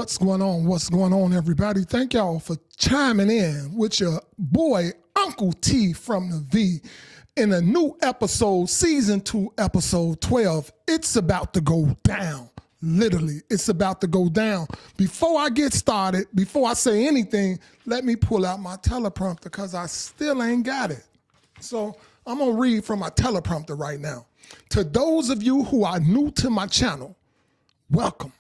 What's going on? What's going on, everybody? Thank y'all for chiming in with your boy, Uncle T from the V, in a new episode, season 2, episode 12. It's about to go down. Literally, it's about to go down. Before I get started, before I say anything, let me pull out my teleprompter because I still ain't got it. So I'm going to read from my teleprompter right now. To those of you who are new to my channel, welcome.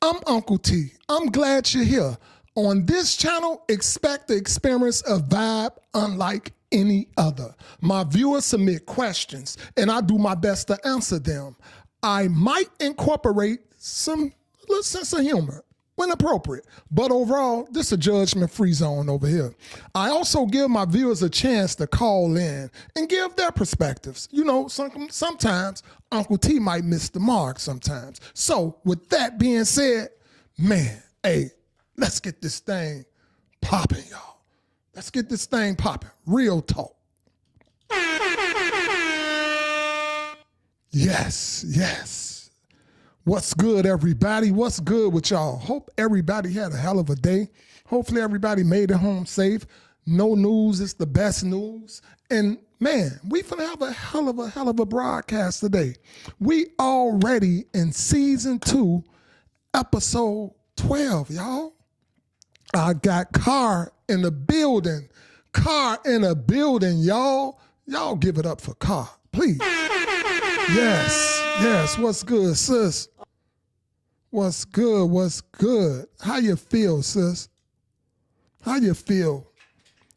I'm Uncle T. I'm glad you're here. On this channel, expect to experience a vibe unlike any other. My viewers submit questions, and I do my best to answer them. I might incorporate some little sense of humor when appropriate, but overall, this is a judgment-free zone over here. I also give my viewers a chance to call in and give their perspectives. You know, sometimes Uncle T might miss the mark sometimes. So with that being said, man, hey, let's get this thing popping, y'all. Let's get this thing popping. Real talk. Yes, yes. What's good, everybody? What's good with y'all? Hope everybody had a hell of a day. Hopefully everybody made it home safe. No news is the best news. And man, we finna have a hell of a broadcast today. We already in season 2, episode 12, y'all. I got Car in the building. Car in the building, y'all. Y'all give it up for Car, please. Yes. What's good, sis? What's good? What's good? How you feel, sis? How you feel?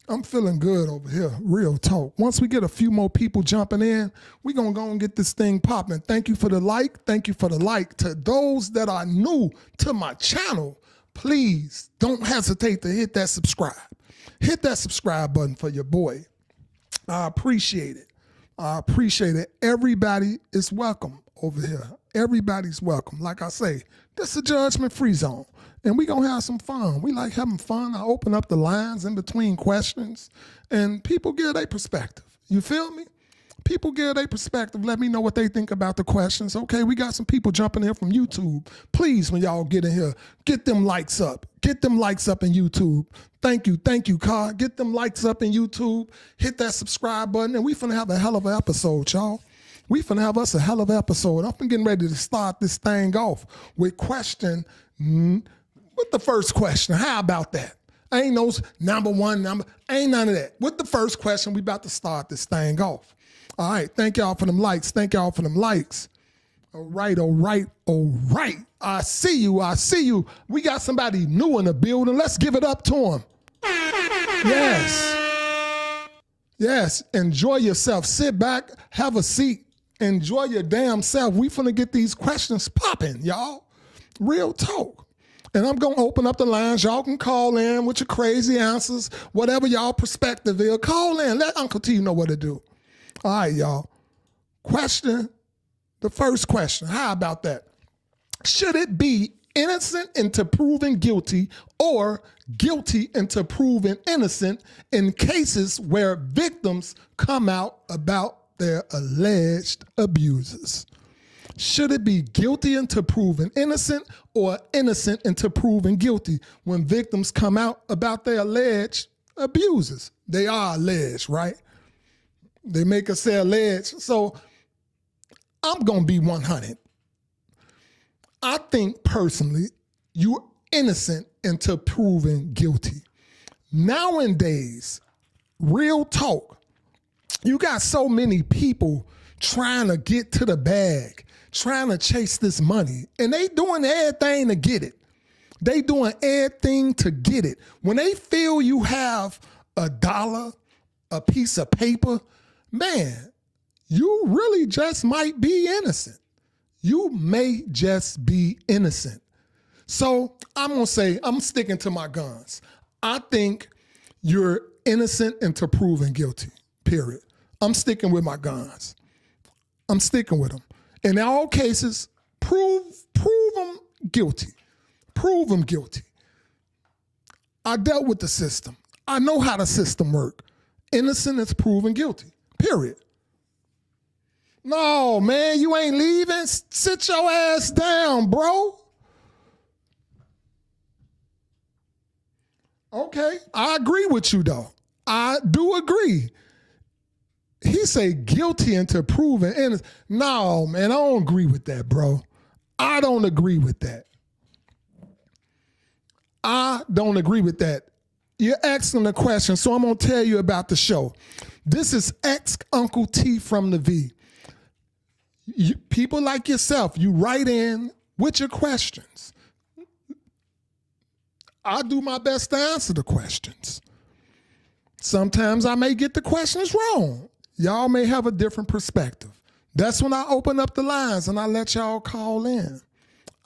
I'm feeling good over here. Real talk. Once we get a few more people jumping in, we're going to go and get this thing popping. Thank you for the like. Thank you for the like. To those that are new to my channel, please don't hesitate to hit that subscribe. Hit that subscribe button for your boy. I appreciate it. I appreciate it. Everybody is welcome over here. Everybody's welcome. Like I say, this is a judgment-free zone, and we're going to have some fun. We like having fun. I open up the lines in between questions, and people give their perspective. You feel me? People give their perspective. Let me know what they think about the questions. Okay, we got some people jumping in from YouTube. Please, when y'all get in here, get them likes up. Get them likes up in YouTube. Thank you, Car. Get them likes up in YouTube. Hit that subscribe button, and we finna have a hell of an episode, y'all. We finna have us a hell of an episode. I'm getting ready to start this thing off with question, with the first question. How about that? Ain't no number one, ain't none of that. With the first question, we about to start this thing off. All right, thank y'all for them likes. Thank y'all for them likes. All right. I see you. We got somebody new in the building. Let's give it up to him. Yes, enjoy yourself. Sit back, have a seat, enjoy your damn self. We finna get these questions popping, y'all. Real talk. And I'm gonna open up the lines. Y'all can call in with your crazy answers, whatever y'all perspective is. Call in, let Uncle T know what to do. All right, y'all. The first question, how about that? Should it be innocent until proven guilty or guilty until proven innocent in cases where victims come out about their alleged abusers? Should it be guilty until proven innocent or innocent until proven guilty when victims come out about their alleged abusers? They are alleged, right? They make us say alleged. So I'm going to be 100. I think personally, you're innocent until proven guilty. Nowadays, real talk, you got so many people trying to get to the bag, trying to chase this money, and they doing everything to get it. They doing everything to get it. When they feel you have $1, a piece of paper, man, you really just might be innocent. You may just be innocent. So I'm going to say, I'm sticking to my guns. I think you're innocent until proven guilty, period. I'm sticking with my guns. I'm sticking with them. In all cases, prove them guilty. Prove them guilty. I dealt with the system. I know how the system works. Innocent is proven guilty, period. No, man, you ain't leaving. Sit your ass down, bro. Okay, I agree with you though. I do agree. He say guilty until proven innocent. No, man, I don't agree with that, bro. I don't agree with that. I don't agree with that. You're asking a question, so I'm going to tell you about the show. This is Uncle T from the V. People like yourself, you write in with your questions. I do my best to answer the questions. Sometimes I may get the questions wrong. Y'all may have a different perspective. That's when I open up the lines and I let y'all call in.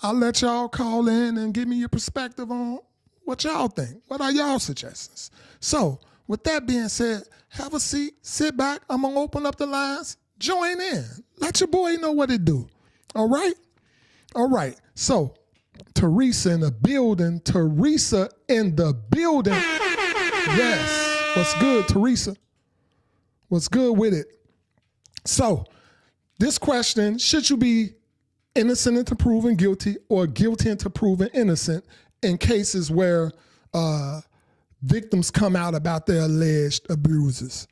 I'll let y'all call in and give me your perspective on what y'all think. What are y'all suggestions? So, with that being said, have a seat, sit back. I'm going to open up the lines. Join in. Let your boy know what it do. All right? All right. So, Teresa in the building. Teresa in the building. Yes. What's good, Teresa? What's good with it? So, this question, should you be innocent until proven guilty or guilty until proven innocent in cases where victims come out about their alleged abuses?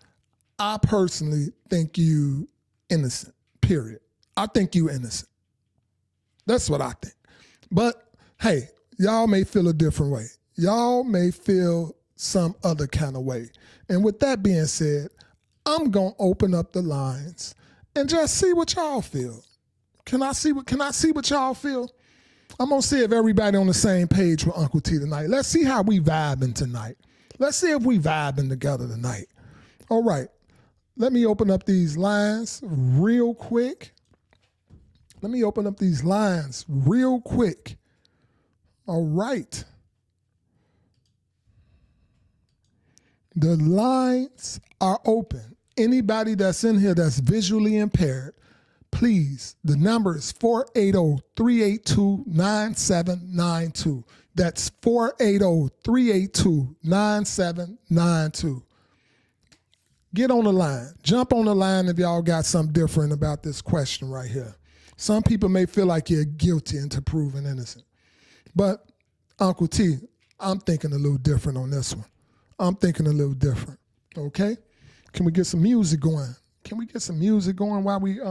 I personally think you innocent, period. I think you innocent. That's what I think. But, hey, y'all may feel a different way. Y'all may feel some other kind of way. And with that being said, I'm going to open up the lines and just see what y'all feel. Can I see what y'all feel? I'm going to see if everybody on the same page with Uncle T tonight. Let's see how we vibing tonight. Let's see if we vibing together tonight. All right. Let me open up these lines real quick. All right. The lines are open. Anybody that's in here that's visually impaired, please, the number is 480-382-9792. That's 480-382-9792. Get on the line. Jump on the line if y'all got something different about this question right here. Some people may feel like you're guilty until proven innocent. But, Uncle T, I'm thinking a little different on this one. I'm thinking a little different, okay? Can we get some music going? While we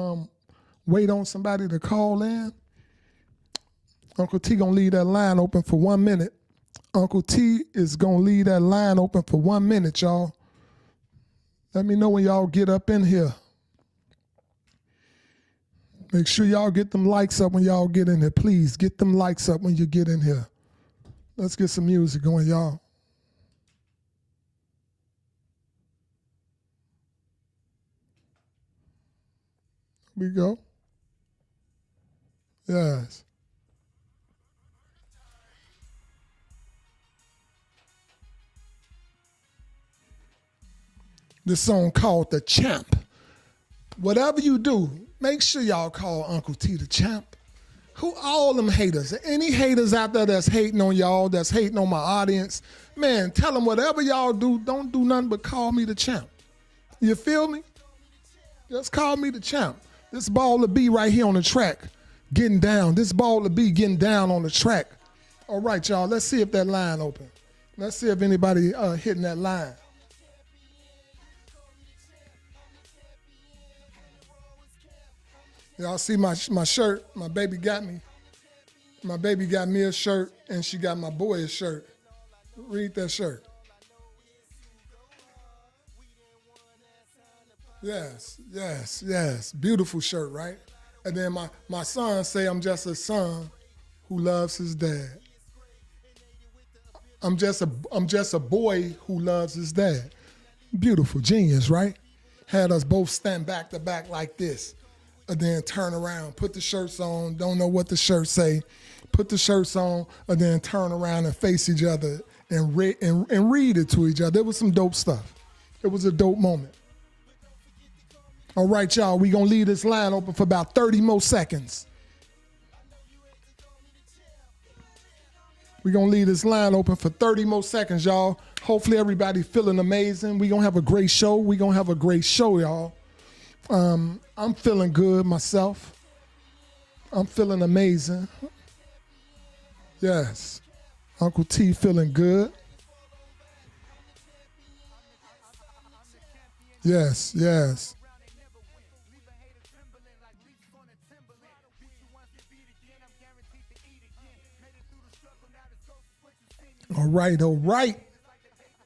wait on somebody to call in? Uncle T gonna leave that line open for 1 minute. Uncle T is gonna leave that line open for 1 minute, y'all. Let me know when y'all get up in here. Make sure y'all get them likes up when y'all get in here. Please get them likes up when you get in here. Let's get some music going, y'all. We go. Yes. This song called The Champ. Whatever you do, make sure y'all call Uncle T the Champ. Who all them haters? Any haters out there that's hating on y'all, that's hating on my audience, man, tell them whatever y'all do, don't do nothing but call me the champ. You feel me? Just call me the champ. This ball to be right here on the track, getting down. This ball to be getting down on the track. All right, y'all, let's see if that line open. Let's see if anybody hitting that line. Y'all see my shirt? My baby got me. My baby got me a shirt, and she got my boy a shirt. Read that shirt. Yes, yes, yes. Beautiful shirt, right? And then my son say I'm just a son who loves his dad. I'm just a boy who loves his dad. Beautiful, genius, right? Had us both stand back to back like this. And then turn around, put the shirts on, don't know what the shirts say, put the shirts on, and then turn around and face each other and read it to each other. It was some dope stuff. It was a dope moment. All right, y'all, we gonna leave this line open for about 30 more seconds. We gonna leave this line open for 30 more seconds, y'all. Hopefully everybody feeling amazing. We gonna have a great show. Y'all. I'm feeling good myself. I'm feeling amazing. Yes. Uncle T feeling good. Yes, yes. All right, all right.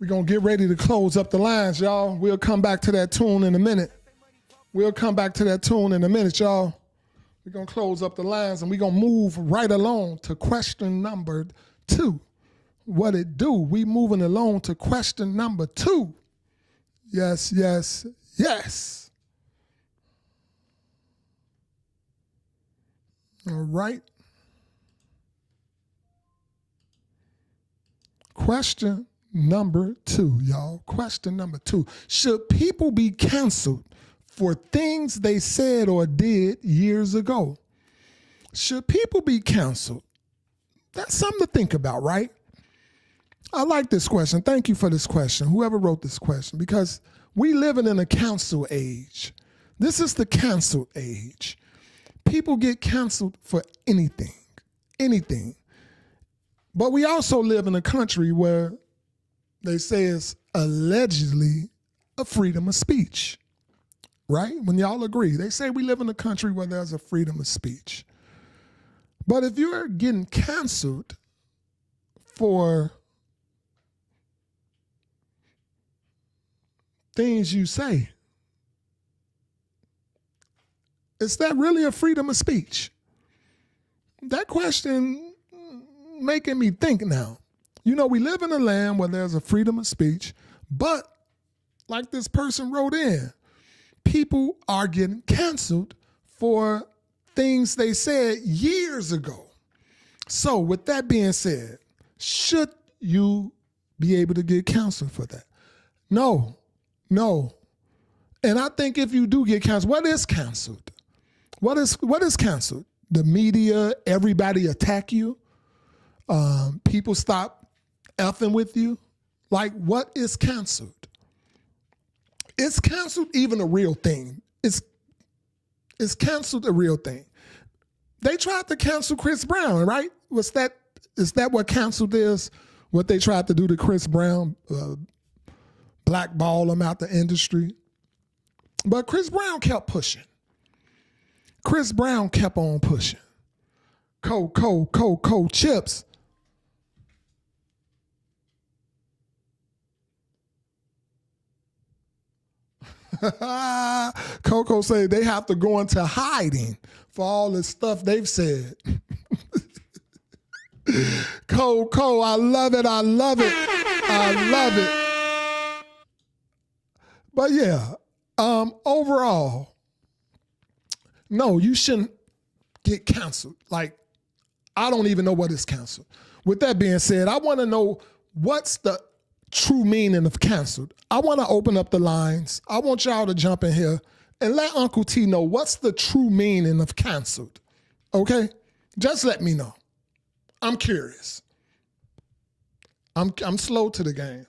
We're going to get ready to close up the lines, y'all. We'll come back to that tune in a minute. Y'all. We're going to close up the lines and we're going to move right along to question number 2. What it do? We moving along to question number 2. Yes, yes, yes. All right. Question number 2, y'all. Question number 2. Should people be canceled for things they said or did years ago? Should people be canceled? That's something to think about, right? I like this question. Thank you for this question, whoever wrote this question, because we living in a cancel age. This is the cancel age. People get canceled for anything, anything. But we also live in a country where they say it's allegedly a freedom of speech, right? When y'all agree, they say we live in a country where there's a freedom of speech. But if you're getting canceled for things you say, is that really a freedom of speech? That question making me think now. You know, we live in a land where there's a freedom of speech, but like this person wrote in, people are getting canceled for things they said years ago. So with that being said, should you be able to get canceled for that? No. And I think if you do get canceled, what is canceled? What is canceled? The media, everybody attack you. People stop effing with you. Like, what is canceled? Is canceled even a real thing? Is canceled a real thing? They tried to cancel Chris Brown, right? Is that what canceled is? What they tried to do to Chris Brown, blackball him out the industry. But Chris Brown kept pushing. Chris Brown kept on pushing. Cold chips. Coco said they have to go into hiding for all the stuff they've said. Coco, I love it. But yeah, overall, no, you shouldn't get canceled. Like, I don't even know what is canceled. With that being said, I want to know what's the true meaning of canceled. I want to open up the lines. I want y'all to jump in here and let Uncle T know what's the true meaning of canceled. Okay? Just let me know. I'm curious. I'm slow to the game.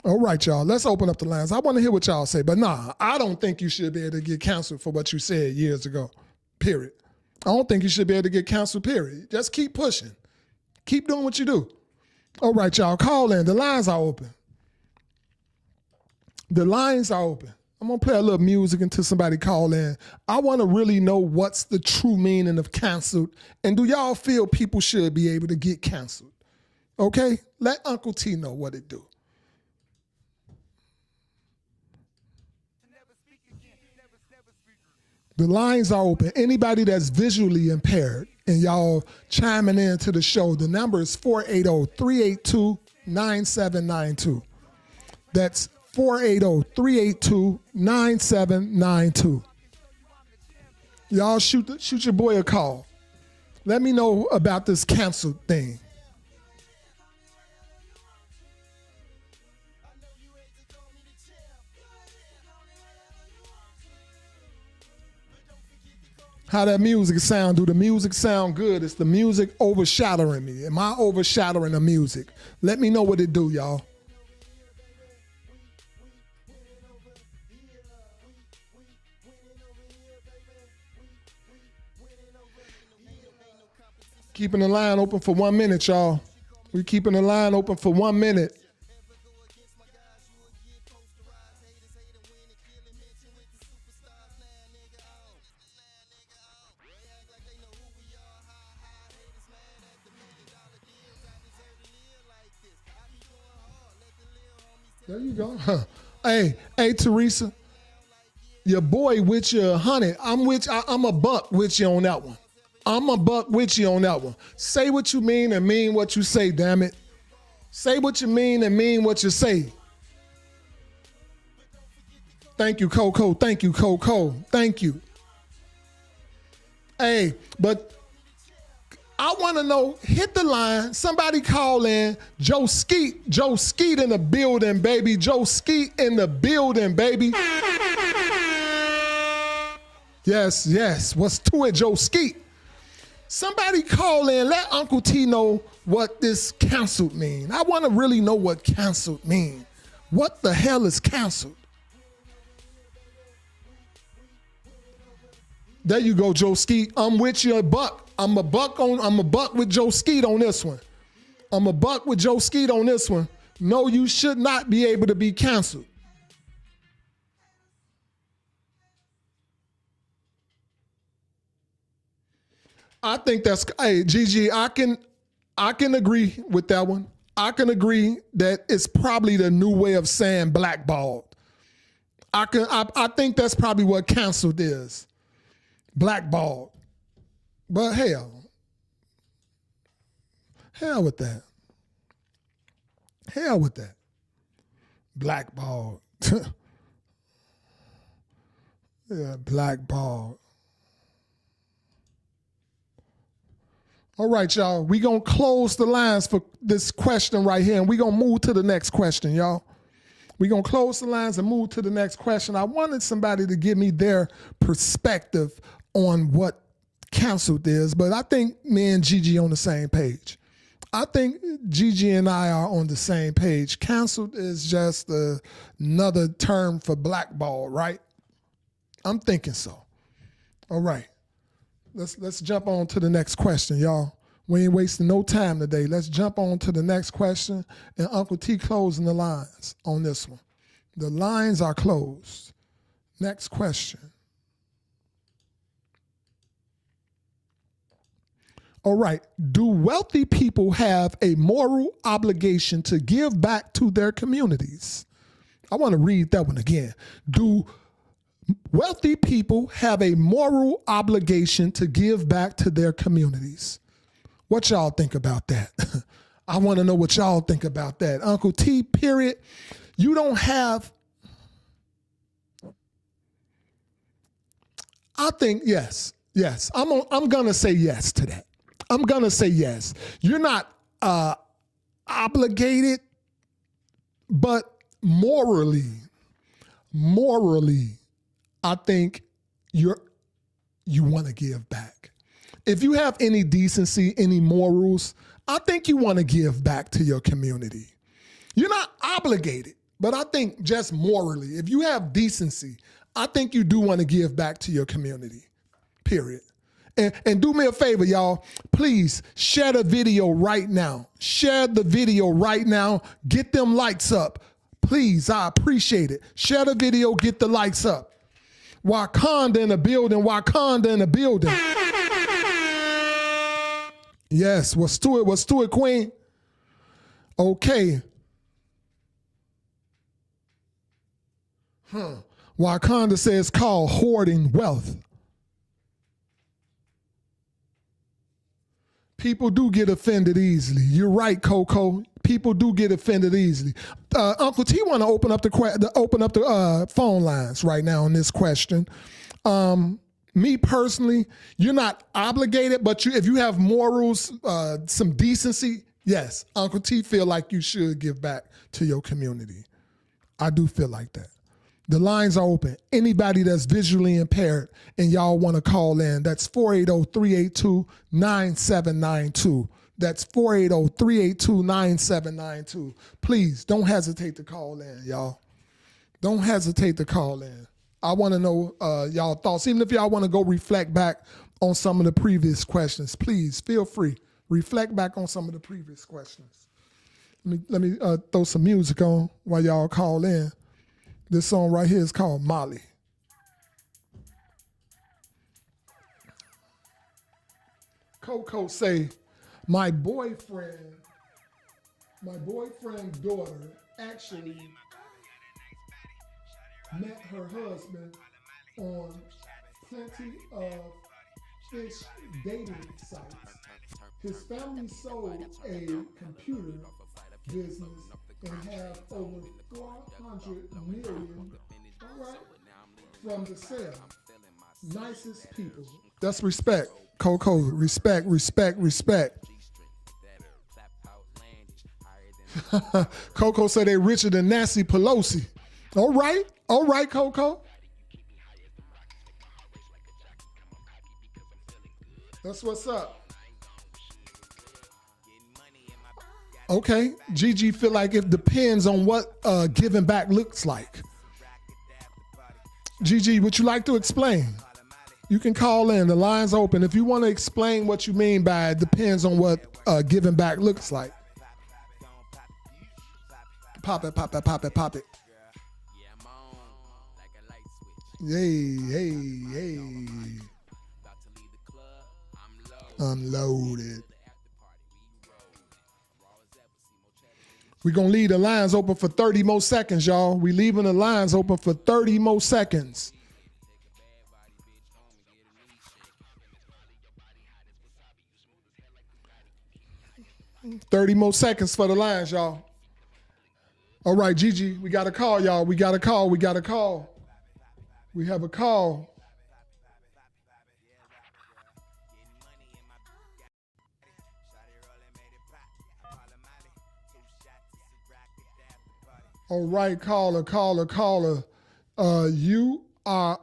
All right, y'all. Let's open up the lines. I want to hear what y'all say. But nah, I don't think you should be able to get canceled for what you said years ago. Period. I don't think you should be able to get canceled, period. Just keep pushing. Keep doing what you do. All right, y'all. Call in. The lines are open. I'm going to play a little music until somebody call in. I want to really know what's the true meaning of canceled. And do y'all feel people should be able to get canceled? Okay? Let Uncle T know what it do. The lines are open. Anybody that's visually impaired and y'all chiming in to the show, the number is 480-382-9792. That's 480-382-9792. Y'all shoot your boy a call. Let me know about this canceled thing. How that music sound? Do the music sound good? Is the music overshadowing me? Am I overshadowing the music? Let me know what it do, y'all. Keeping the line open for 1 minute, y'all. We keeping the line open for 1 minute. There you go. Huh. Hey, Teresa, your boy with you 100. I'm a buck with you on that one. I'm a buck with you on that one. Say what you mean and mean what you say, damn it. Say what you mean and mean what you say. Thank you, Coco. Thank you, Coco. Thank you. Hey, but I want to know, hit the line. Somebody call in. Joe Skeet in the building, baby. Joe Skeet in the building, baby. Yes. What's to it, Joe Skeet? Somebody call in. Let Uncle T know what this canceled mean. I want to really know what canceled mean. What the hell is canceled? There you go, Joe Skeet. I'm with you, a buck. I'm a buck with Joe Skeet on this one. I'm a buck with Joe Skeet on this one. No, you should not be able to be canceled. I think that's, hey, Gigi, I can agree with that one. I can agree that it's probably the new way of saying blackballed. I think that's probably what canceled is. Blackballed. But hell with that. Hell with that. Blackballed. Yeah, blackballed. All right, y'all. We're going to close the lines for this question right here, and we're going to move to the next question, y'all. We're going to close the lines and move to the next question. I wanted somebody to give me their perspective on what canceled is, but I think me and Gigi on the same page. I think Gigi and I are on the same page. Canceled is just another term for blackball, right? I'm thinking so. All right. Let's jump on to the next question, y'all. We ain't wasting no time today. Let's jump on to the next question, and Uncle T closing the lines on this one. The lines are closed. Next question. All right. Do wealthy people have a moral obligation to give back to their communities? I want to read that one again. Do wealthy people have a moral obligation to give back to their communities? What y'all think about that? I want to know what y'all think about that. Uncle T, period. You don't have. I think yes. I'm going to say yes to that. I'm going to say yes. You're not obligated, but morally, I think you want to give back. If you have any decency, any morals, I think you want to give back to your community. You're not obligated, but I think just morally, if you have decency, I think you do want to give back to your community, period. And do me a favor, y'all. Please share the video right now. Share the video right now. Get them likes up. Please, I appreciate it. Share the video, get the likes up. Wakanda in the building. Wakanda in the building. Yes, what's to it, Queen? Okay. Wakanda says called hoarding wealth. People do get offended easily. You're right, Coco. People do get offended easily. Uncle T want to open up the phone lines right now on this question. Me personally, you're not obligated, but if you have morals, some decency, yes, Uncle T feel like you should give back to your community. I do feel like that. The lines are open. Anybody that's visually impaired and y'all want to call in, that's 480-382-9792. That's 480-382-9792. Please don't hesitate to call in, y'all. Don't hesitate to call in. I want to know y'all thoughts. Even if y'all want to go reflect back on some of the previous questions, please feel free. Reflect back on some of the previous questions. Let me throw some music on while y'all call in. This song right here is called Molly. Coco say, my boyfriend's daughter actually met her husband on plenty of fish dating sites. His family sold a computer business and have over 400 million, all right, from the sale. Nicest people. That's respect, Coco. Respect, respect, respect. Coco said they richer than Nancy Pelosi. All right, Coco. That's what's up. Okay, Gigi feel like it depends on what giving back looks like. Gigi, would you like to explain? You can call in. The line's open. If you want to explain what you mean by it depends on what giving back looks like. Pop it, pop it, pop it, pop it. Hey, hey, hey. Unloaded. We're going to leave the lines open for 30 more seconds, y'all. We're leaving the lines open for 30 more seconds. $30 more seconds for the lines, y'all. All right, Gigi, we got a call, y'all. We got a call. We got a call. We have a call. All right, caller. You are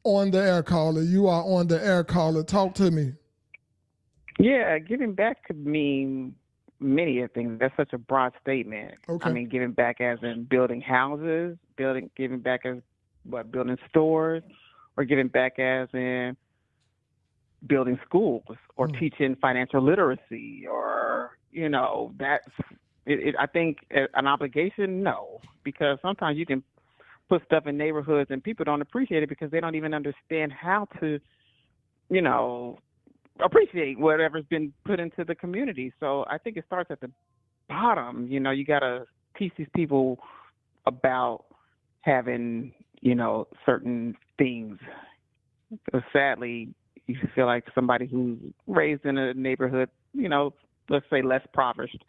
on the air, caller. You are on the air, caller. Talk to me. Yeah, giving back could mean many things. That's such a broad statement. Okay. I mean, giving back as in building houses, giving back as building stores, or giving back as in building schools or teaching financial literacy, or that's it. I think an obligation, no, because sometimes you can put stuff in neighborhoods and people don't appreciate it because they don't even understand how to, appreciate whatever's been put into the community. So I think it starts at the bottom. You got to teach these people about having, certain things. Sadly, you feel like somebody who's raised in a neighborhood, let's say less impoverished,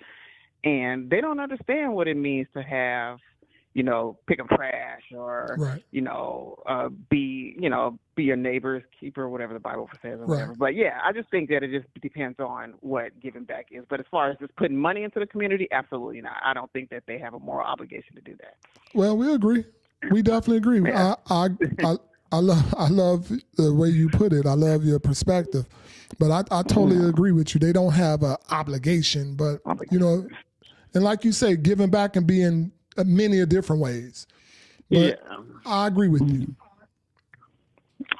and they don't understand what it means to have, pick up trash or, right. Be your neighbor's keeper, whatever the Bible says or whatever. But yeah, I just think that it just depends on what giving back is. But as far as just putting money into the community, absolutely not. I don't think that they have a moral obligation to do that. Well, we agree. We definitely agree. Yeah. I love the way you put it. I love your perspective. But I totally agree with you. They don't have an obligation, but and like you say, giving back can be in many different ways. But I agree with you.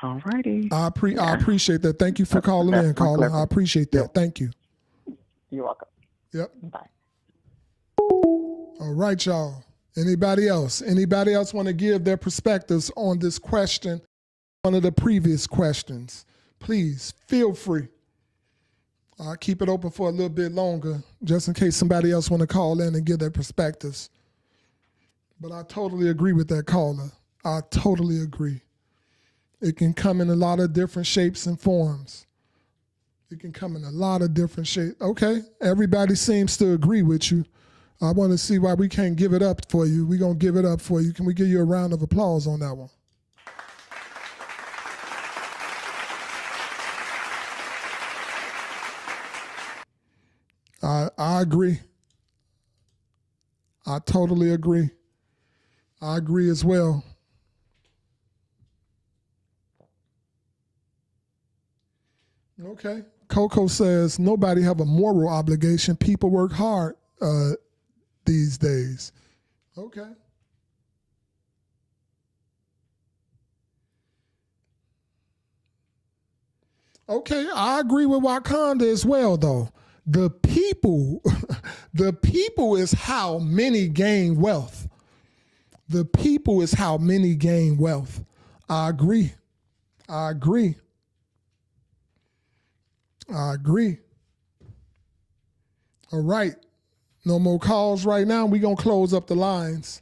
All righty. I appreciate that. Thank you for calling in, caller. I appreciate that. Thank you. You're welcome. Yep. Bye. All right, y'all. Anybody else? Anybody else want to give their perspectives on this question, one of the previous questions? Please feel free. I'll keep it open for a little bit longer, just in case somebody else want to call in and give their perspectives. But I totally agree with that caller. I totally agree. It can come in a lot of different shapes and forms. It can come in a lot of different shapes. Okay, everybody seems to agree with you. I want to see why we can't give it up for you. We're going to give it up for you. Can we give you a round of applause on that one? I agree. I totally agree. I agree as well. Okay. Coco says, nobody have a moral obligation. People work hard these days. Okay. Okay, I agree with Wakanda as well, though. The people is how many gain wealth. The people is how many gain wealth. I agree. I agree. I agree. All right. No more calls right now. We're going to close up the lines.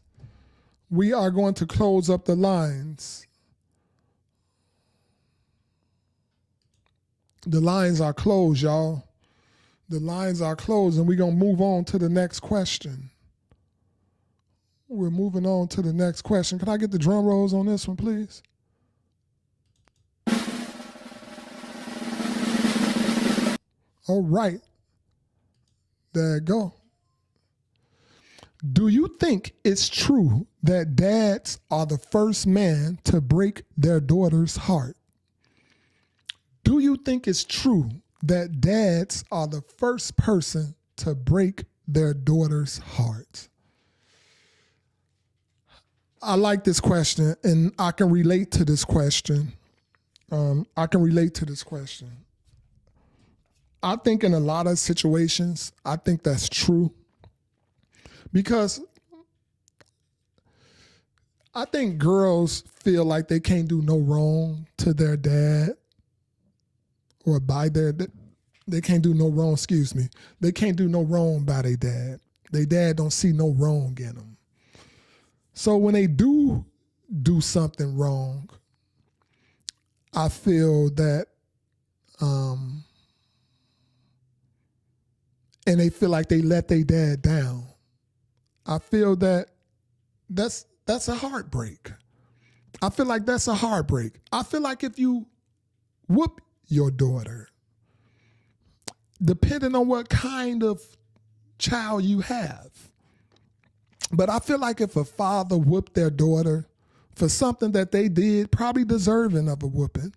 We are going to close up the lines. The lines are closed, y'all. The lines are closed, and we're going to move on to the next question. We're moving on to the next question. Can I get the drum rolls on this one, please? All right. There you go. Do you think it's true that dads are the first man to break their daughter's heart? Do you think it's true that dads are the first person to break their daughter's heart? I like this question, and I can relate to this question. I think in a lot of situations, I think that's true. Because I think girls feel like they can't do no wrong to their dad or by they can't do no wrong, They can't do no wrong by their dad. Their dad don't see no wrong in them. So when they do something wrong, I feel that, and they feel like they let their dad down. I feel that that's a heartbreak. I feel like that's a heartbreak. I feel like if you whoop your daughter, depending on what kind of child you have, but I feel like if a father whooped their daughter for something that they did, probably deserving of a whooping,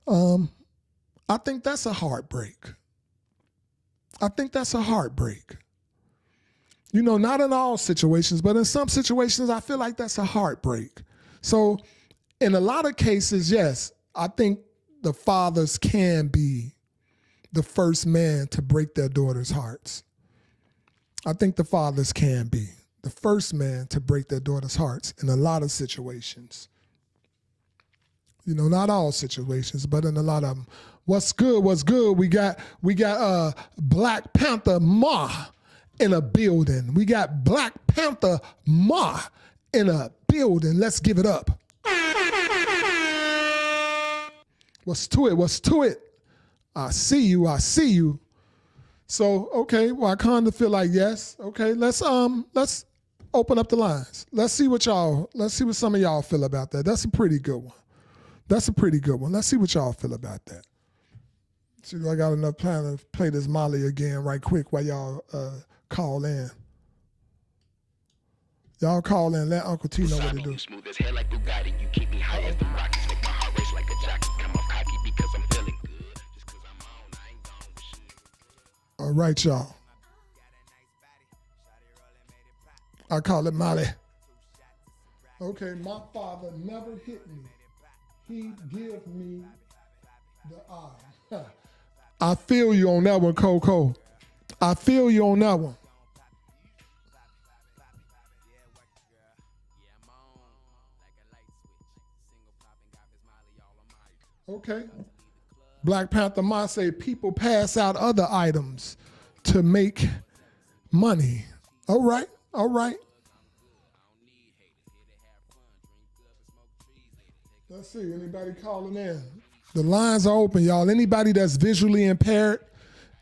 I think that's a heartbreak. You know, not in all situations, but in some situations, I feel like that's a heartbreak. So in a lot of cases, yes, I think the fathers can be the first man to break their daughters' hearts. I think the fathers can be the first man to break their daughters' hearts in a lot of situations. You know, not all situations, but in a lot of them. What's good? We got Black Panther Ma in a building. We got Black Panther Ma in a building. Let's give it up. What's to it? I see you. So, okay, Wakanda feel like yes. Okay, let's open up the lines. Let's see what some of y'all feel about that. That's a pretty good one. Let's see what y'all feel about that. See, I got enough time to play this Molly again right quick while y'all call in. Y'all call in, let Uncle T know what to do. Smooth as hair like Bugatti. You keep me high as the rockets. Make my heart race like a jockey. Come off cocky because I'm feeling good. Just cause I'm on, I ain't gone with shit. All right, y'all. I call it Molly. Okay, my father never hit me. He'd give me the eye. I feel you on that one, Coco. I feel you on that one. Okay. Black Panther Ma say people pass out other items to make money. All right. Let's see, anybody calling in? The lines are open, y'all. Anybody that's visually impaired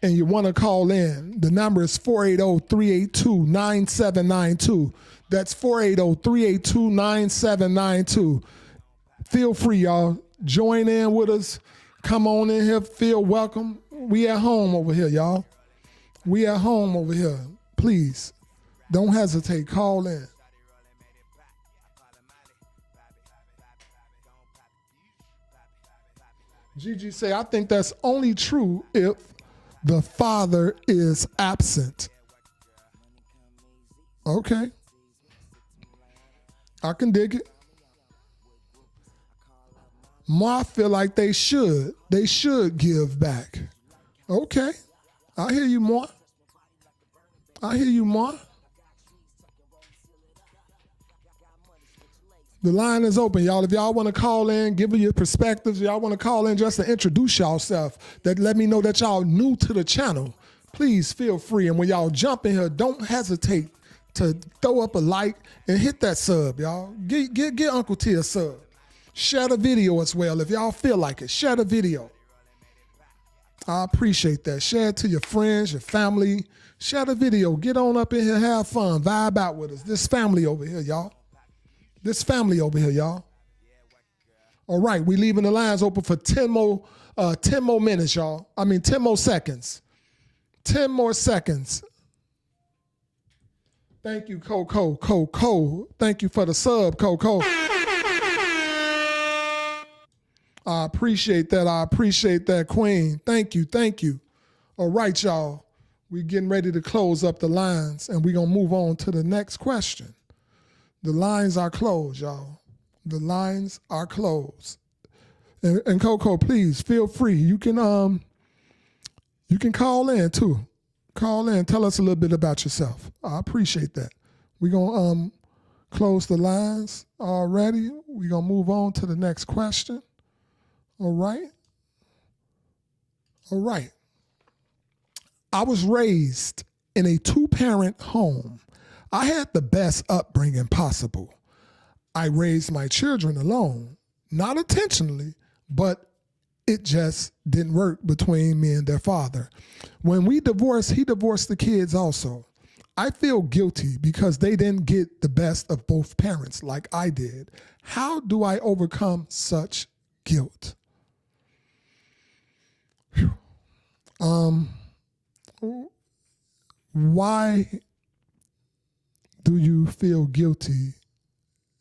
and you want to call in, the number is 480-382-9792. That's 480-382-9792. Feel free, y'all. Join in with us. Come on in here. Feel welcome. We at home over here, y'all. We at home over here. Please, don't hesitate. Call in. Gigi say, I think that's only true if the father is absent. Okay. I can dig it. Ma feel like they should give back. Okay. I hear you, Ma. The line is open, y'all. If y'all want to call in, give me your perspectives. Y'all want to call in just to introduce yourself, that let me know that y'all new to the channel. Please feel free. And when y'all jump in here, don't hesitate to throw up a like and hit that sub, y'all. Get Uncle T a sub. Share the video as well if y'all feel like it. Share the video. I appreciate that. Share it to your friends, your family. Share the video. Get on up in here, have fun, vibe out with us. This family over here, y'all. This family over here, y'all. All right, we leaving the lines open for 10 more minutes, y'all. 10 more seconds. 10 more seconds. Thank you, Coco. Thank you for the sub, Coco. I appreciate that. I appreciate that, Queen. Thank you. All right, y'all. We're getting ready to close up the lines, and we're going to move on to the next question. The lines are closed, y'all. The lines are closed. And Coco, please feel free. You can call in too. Call in. Tell us a little bit about yourself. I appreciate that. We're going to close the lines already. We're going to move on to the next question. All right. I was raised in a 2-parent home. I had the best upbringing possible. I raised my children alone, not intentionally, but it just didn't work between me and their father. When we divorced, he divorced the kids also. I feel guilty because they didn't get the best of both parents like I did. How do I overcome such guilt? Why do you feel guilty?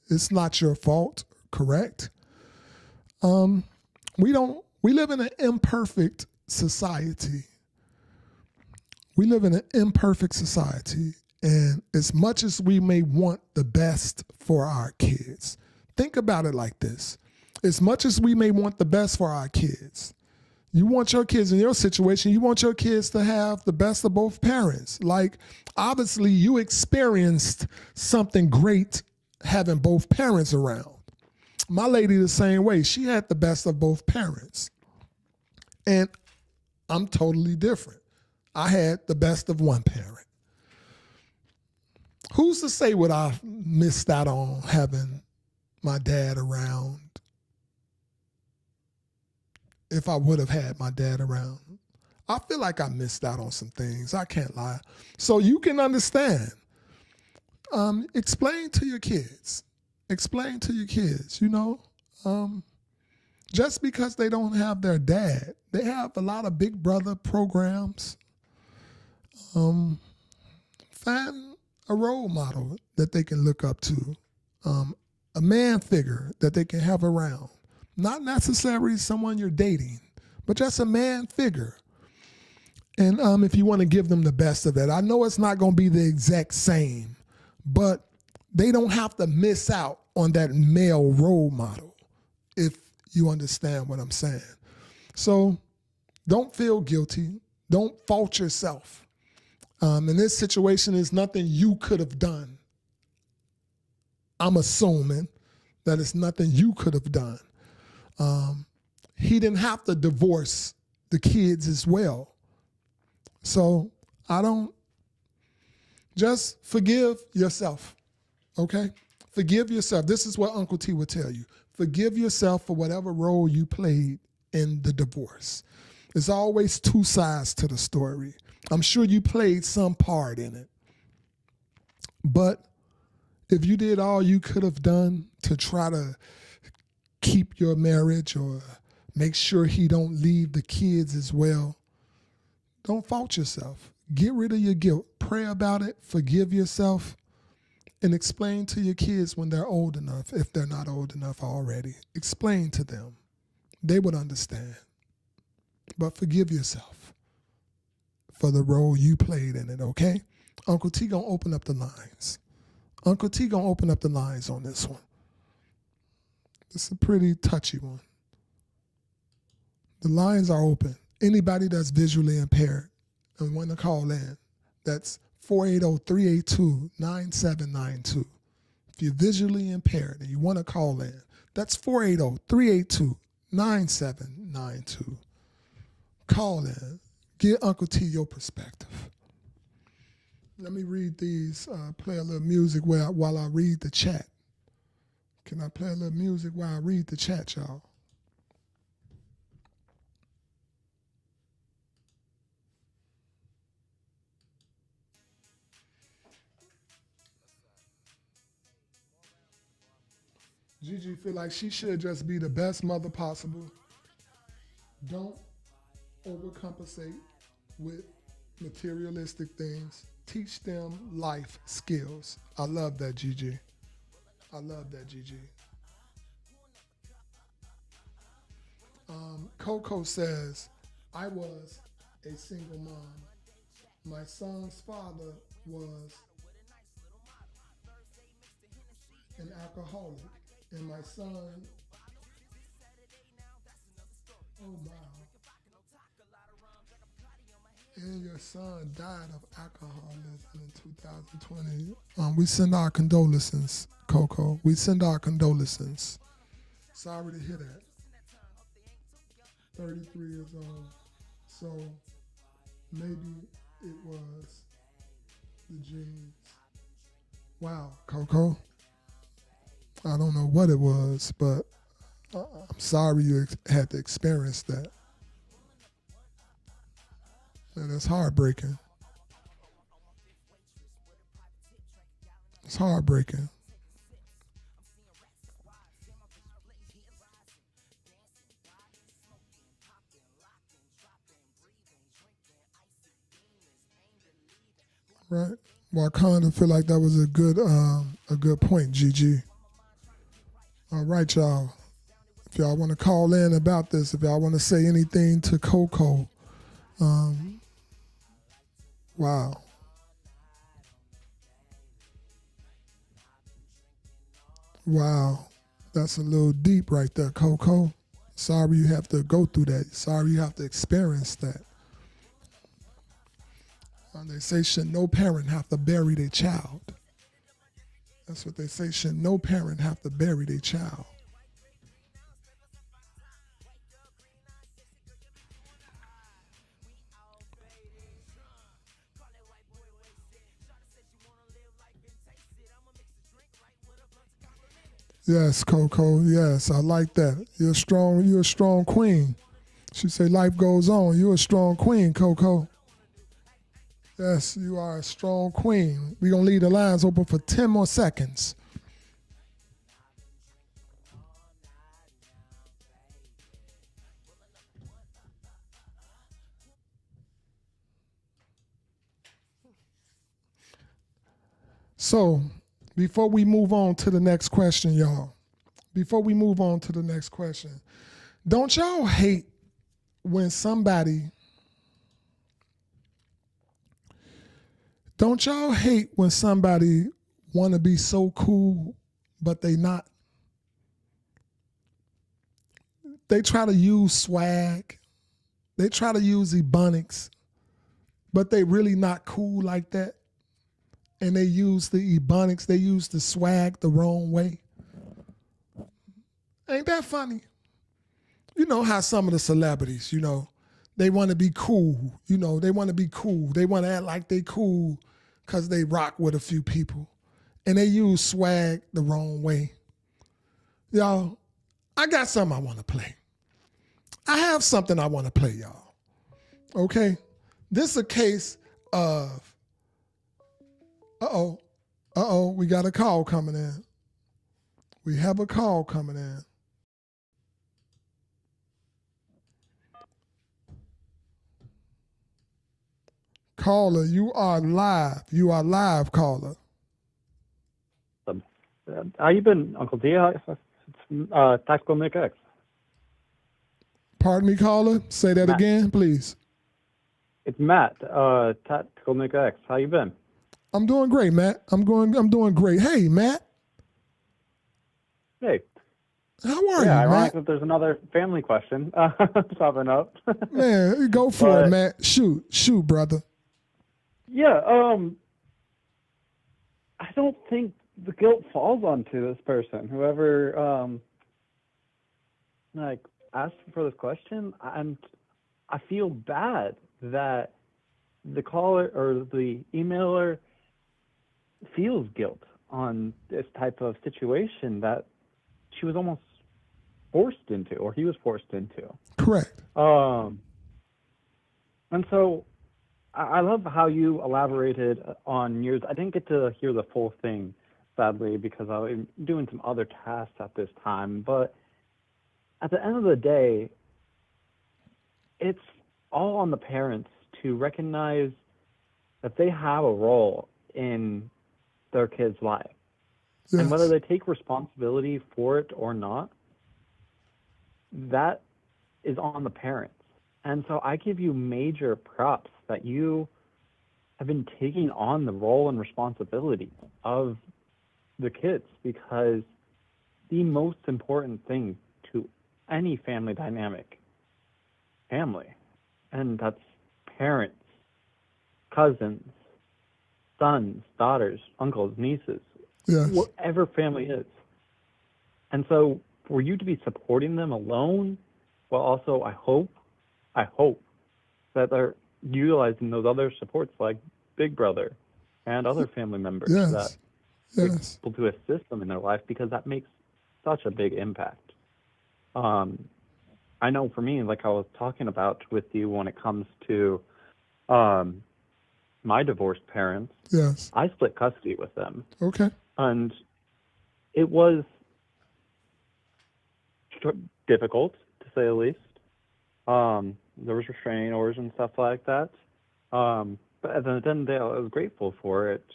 It's not your fault, correct? We live in an imperfect society. And as much as we may want the best for our kids, think about it like this. As much as we may want the best for our kids, you want your kids in your situation, you want your kids to have the best of both parents. Like, obviously, you experienced something great having both parents around. My lady the same way. She had the best of both parents. And I'm totally different. I had the best of one parent. Who's to say what I missed out on having my dad around? If I would have had my dad around, I feel like I missed out on some things. I can't lie. So you can understand. Explain to your kids. Just because they don't have their dad, they have a lot of Big Brother programs. Find a role model that they can look up to, a man figure that they can have around. Not necessarily someone you're dating, but just a man figure. And if you want to give them the best of it, I know it's not going to be the exact same, but they don't have to miss out on that male role model, if you understand what I'm saying. So don't feel guilty. Don't fault yourself. In this situation, there's nothing you could have done. I'm assuming that it's nothing you could have done. He didn't have to divorce the kids as well. So just forgive yourself, okay? Forgive yourself. This is what Uncle T would tell you. Forgive yourself for whatever role you played in the divorce. There's always two sides to the story. I'm sure you played some part in it. But if you did all you could have done to try to keep your marriage or make sure he don't leave the kids as well, don't fault yourself. Get rid of your guilt. Pray about it. Forgive yourself. And explain to your kids when they're old enough, if they're not old enough already. Explain to them. They would understand. But forgive yourself for the role you played in it, okay? Uncle T gonna open up the lines. Uncle T gonna open up the lines on this one. It's a pretty touchy one. The lines are open. Anybody that's visually impaired and want to call in, that's 480-382-9792. If you're visually impaired and you want to call in, that's 480-382-9792. Call in. Get Uncle T your perspective. Let me read these, play a little music while I read the chat. Can I play a little music while I read the chat, y'all? Gigi feel like she should just be the best mother possible. Don't overcompensate with materialistic things. Teach them life skills. I love that, Gigi. I love that, Gigi. Coco says, I was a single mom. My son's father was an alcoholic, and my son, oh wow, and your son died of alcoholism in 2020. We send our condolences, Coco. We send our condolences. Sorry to hear that. 33 years old. So maybe it was the genes. Wow, Coco. I don't know what it was, but I'm sorry you had to experience that. And it's heartbreaking. It's heartbreaking. Right. Well, I kind of feel like that was a good point, Gigi. All right, y'all. If y'all want to call in about this, if y'all want to say anything to Coco, wow. Wow. That's a little deep right there, Coco. Sorry you have to go through that. Sorry you have to experience that. They say, should no parent have to bury their child? That's what they say. Should no parent have to bury their child? Yes, Coco. Yes, I like that. You're strong. You're a strong queen. She say life goes on. You're a strong queen, Coco. Yes, you are a strong queen. We're going to leave the lines open for 10 more seconds. So, before we move on to the next question, y'all, don't y'all hate when somebody want to be so cool, but they not? They try to use swag. They try to use ebonics, but they really not cool like that. And they use the ebonics, they use the swag the wrong way. Ain't that funny? You know how some of the celebrities, they want to be cool. They want to be cool. They want to act like they cool because they rock with a few people. And they use swag the wrong way. Y'all, I got something I want to play. I have something I want to play, y'all. Okay? This is a case of, we got a call coming in. We have a call coming in. Caller, you are live. You are live, caller. How you been, Uncle D? It's Tactical Nick X. Pardon me, caller. Say that Matt. again, please. It's Matt, Tactical Nick X. How you been? I'm doing great, Matt. I'm doing great. Hey, Matt. Hey. How are you, ironic Matt? that there's another family question popping up. Man, go for it, Matt. Shoot, brother. Yeah, I don't think the guilt falls onto this person. Whoever asked for this question, and I feel bad that the caller or the emailer feels guilt on this type of situation that she was almost forced into, or he was forced into. Correct. And so I love how you elaborated on yours. I didn't get to hear the full thing, sadly, because I was doing some other tasks at this time. But at the end of the day, it's all on the parents to recognize that they have a role in their kid's life. Yes. And whether they take responsibility for it or not, that is on the parents. And so I give you major props that you have been taking on the role and responsibility of the kids, because the most important thing to any family dynamic, family, and that's parents, cousins, sons, daughters, uncles, nieces, Yes. whatever family is. And so for you to be supporting them alone, well, also I hope that they're utilizing those other supports like Big Brother and other family members Yes. that Yes. able to assist them in their life, because that makes such a big impact. I know for me, like I was talking about with you when it comes to my divorced parents, Yes. I split custody with them. Okay. And it was difficult, to say the least. There was restraining orders and stuff like that. But at the end of the day, I was grateful for it.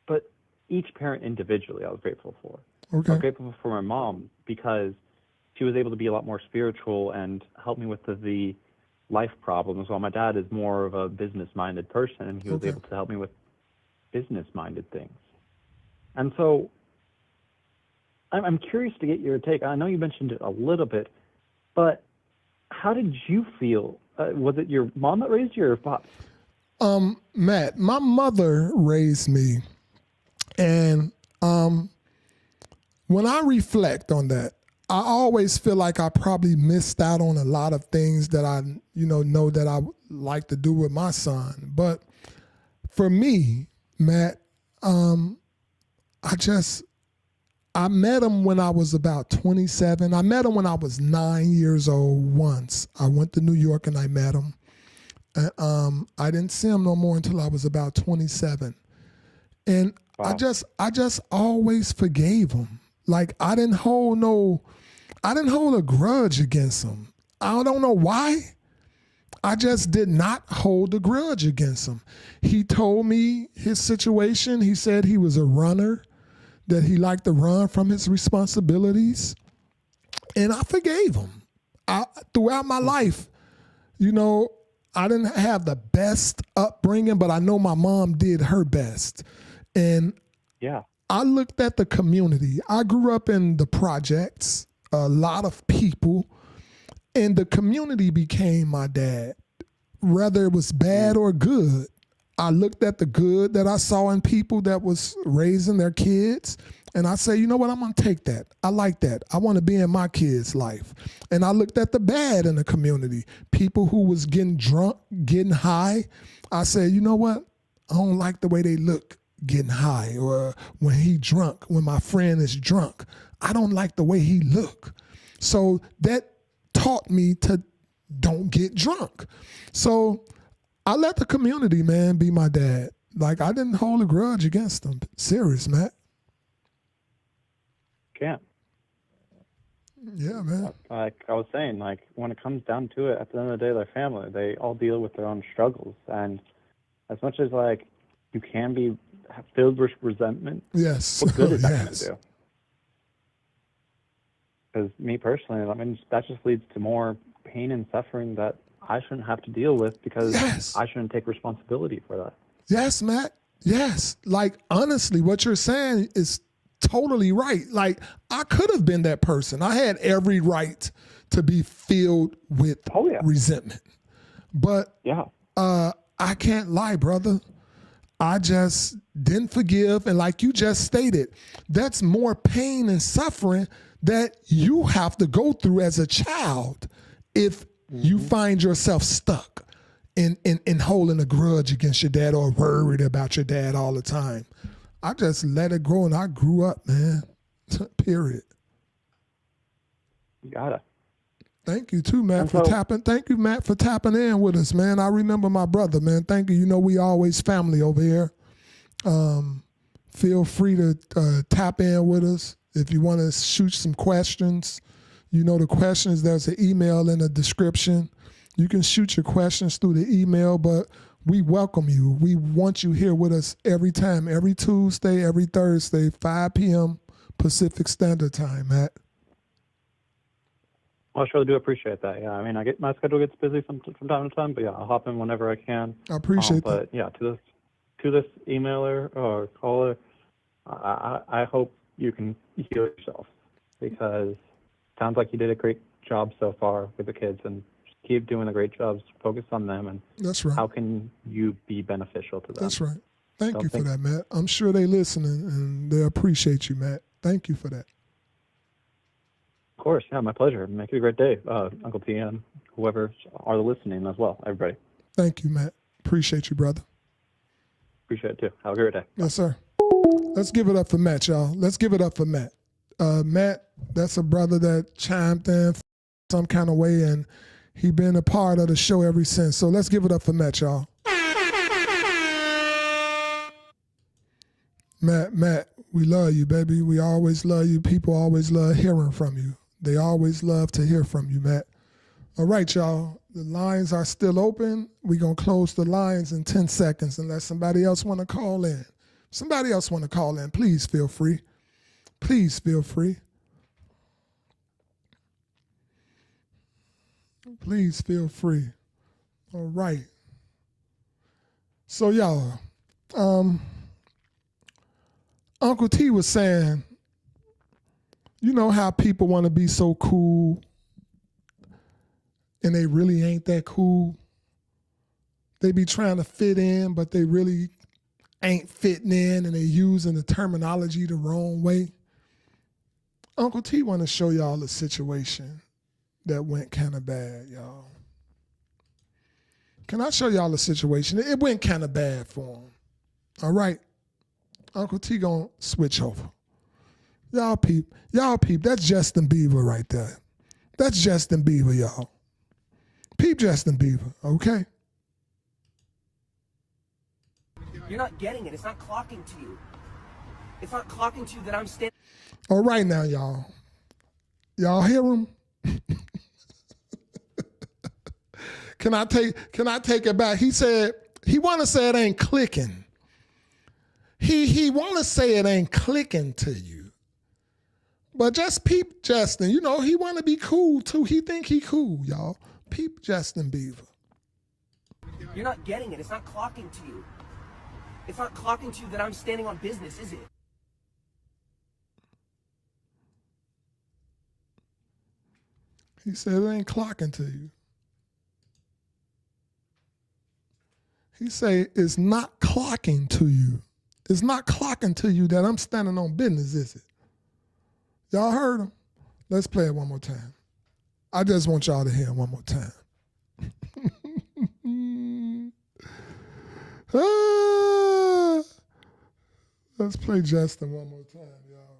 But each parent individually, I was grateful for. Okay. I was grateful for my mom because she was able to be a lot more spiritual and help me with the life problems, while my dad is more of a business-minded person, and he was able to help me with business-minded things. And so I'm curious to get your take. I know you mentioned it a little bit, but how did you feel? Was it your mom that raised you, or your pops? Matt, my mother raised me, and when I reflect on that, I always feel like I probably missed out on a lot of things that I, know that I would like to do with my son. But for me, Matt, I met him when I was about 27. I met him when I was 9 years old once. I went to New York and I met him. And, I didn't see him no more until I was about 27. And Wow. I just always forgave him. Like I didn't hold a grudge against him. I don't know why. I just did not hold a grudge against him. He told me his situation. He said he was a runner, that he liked to run from his responsibilities. And I forgave him. Throughout my life, I didn't have the best upbringing, but I know my mom did her best. And Yeah. I looked at the community. I grew up in the projects, a lot of people, and the community became my dad. Whether it was bad or good, I looked at the good that I saw in people that was raising their kids, and I say, you know what, I'm going to take that. I like that. I want to be in my kid's life. And I looked at the bad in the community, people who was getting drunk, getting high. I said, you know what, I don't like the way they look getting high, or when he drunk, when my friend is drunk, I don't like the way he look. So that taught me to don't get drunk. So I let the community, man, be my dad. Like I didn't hold a grudge against them. Serious, Matt. Can't. Yeah, man. Like I was saying, like when it comes down to it, at the end of the day, they're family. They all deal with their own struggles. And as much as like you can be filled with resentment, Yes. what good is that going Yes. to do? Because me personally, I mean, that just leads to more pain and suffering that I shouldn't have to deal with, because Yes. I shouldn't take responsibility for that. Yes, Matt. Yes. Like, honestly, what you're saying is totally right. Like, I could have been that person. I had every right to be filled with resentment. But Yeah. I can't lie, brother. I just didn't forgive. And like you just stated, that's more pain and suffering that you have to go through as a child if you find yourself stuck in holding a grudge against your dad or worried about your dad all the time. I just let it grow and I grew up, man. Period. You gotta. Thank you too, Matt, And for so- tapping. Thank you, Matt, for tapping in with us, man. I remember my brother, man. Thank you. You know, we always family over here. Feel free to tap in with us if you want to shoot some questions. You know the questions. There's an email in the description. You can shoot your questions through the email, but we welcome you. We want you here with us every time, every Tuesday, every Thursday, 5 p.m. Pacific Standard Time, Matt. Well, I surely do appreciate that. Yeah, I mean, my schedule gets busy from time to time, but yeah, I'll hop in whenever I can. I appreciate that. But yeah, to this emailer or caller, I hope you can heal yourself, because it sounds like you did a great job so far with the kids, and just keep doing the great jobs. Focus on them, and That's right. how can you be beneficial to them? That's right. Thank So you for that, Matt. I'm sure they listening and they appreciate you, Matt. Thank you for that. Of course, yeah, my pleasure. Make it a great day, Uncle T, and whoever are listening as well, everybody. Thank you, Matt. Appreciate you, brother. Appreciate it too. Have a great day. Yes, sir. Let's give it up for Matt, y'all. Let's give it up for Matt. Matt, that's a brother that chimed in some kind of way, and he been a part of the show ever since. So let's give it up for Matt, y'all. Matt, we love you, baby. We always love you. People always love hearing from you. They always love to hear from you, Matt. All right, y'all. The lines are still open. We're going to close the lines in 10 seconds unless somebody else want to call in. Somebody else want to call in, please feel free. Please feel free. Please feel free. All right. So, y'all, Uncle T was saying, you know how people want to be so cool and they really ain't that cool? They be trying to fit in, but they really ain't fitting in, and they using the terminology the wrong way. Uncle T want to show y'all a situation that went kind of bad, y'all. Can I show y'all a situation? It went kind of bad for him. All right. Uncle T gonna switch over. Y'all peep, that's Justin Bieber right there. That's Justin Bieber, y'all. Peep Justin Bieber, okay? You're not getting it. It's not clocking to you. It's not clocking to you that I'm standing. All right now, y'all. Y'all hear him? Can I take it back? He said, he wanna say it ain't clicking. He wanna say it ain't clicking to you. But just peep Justin. You know, he wanna be cool too. He think he cool, y'all. Peep Justin Bieber. You're not getting it. It's not clocking to you. It's not clocking to you that I'm standing on business, is it? He said it ain't clocking to you. He say it's not clocking to you. It's not clocking to you that I'm standing on business, is it? Y'all heard him? Let's play it one more time. I just want y'all to hear it one more time. Let's play Justin one more time, y'all.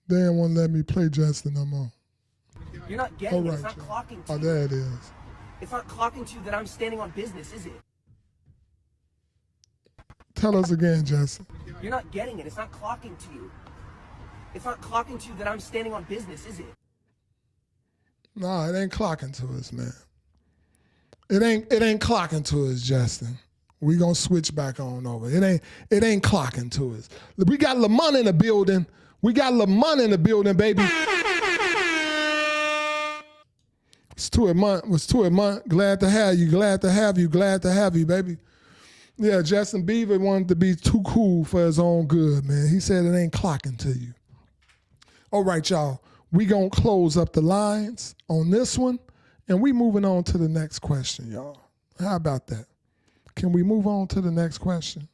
They didn't want to let me play Justin no more. You're not getting All it. It's right, not y'all. clocking to Oh, you. there it is. It's not clocking to you that I'm standing on business, is it? Tell us again, Justin. You're not getting it. It's not clocking to you. It's not clocking to you that I'm standing on business, is it? No, it ain't clocking to us, man. It ain't clocking to us, Justin. We gonna switch back on over. It ain't clocking to us. We got Lamont in the building. We got Lamont in the building, baby. It's to a month. Glad to have you. Glad to have you. Glad to have you, baby. Yeah, Justin Bieber wanted to be too cool for his own good, man. He said it ain't clocking to you. All right, y'all. We gonna close up the lines on this one, and we moving on to the next question, y'all. How about that? Can we move on to the next question,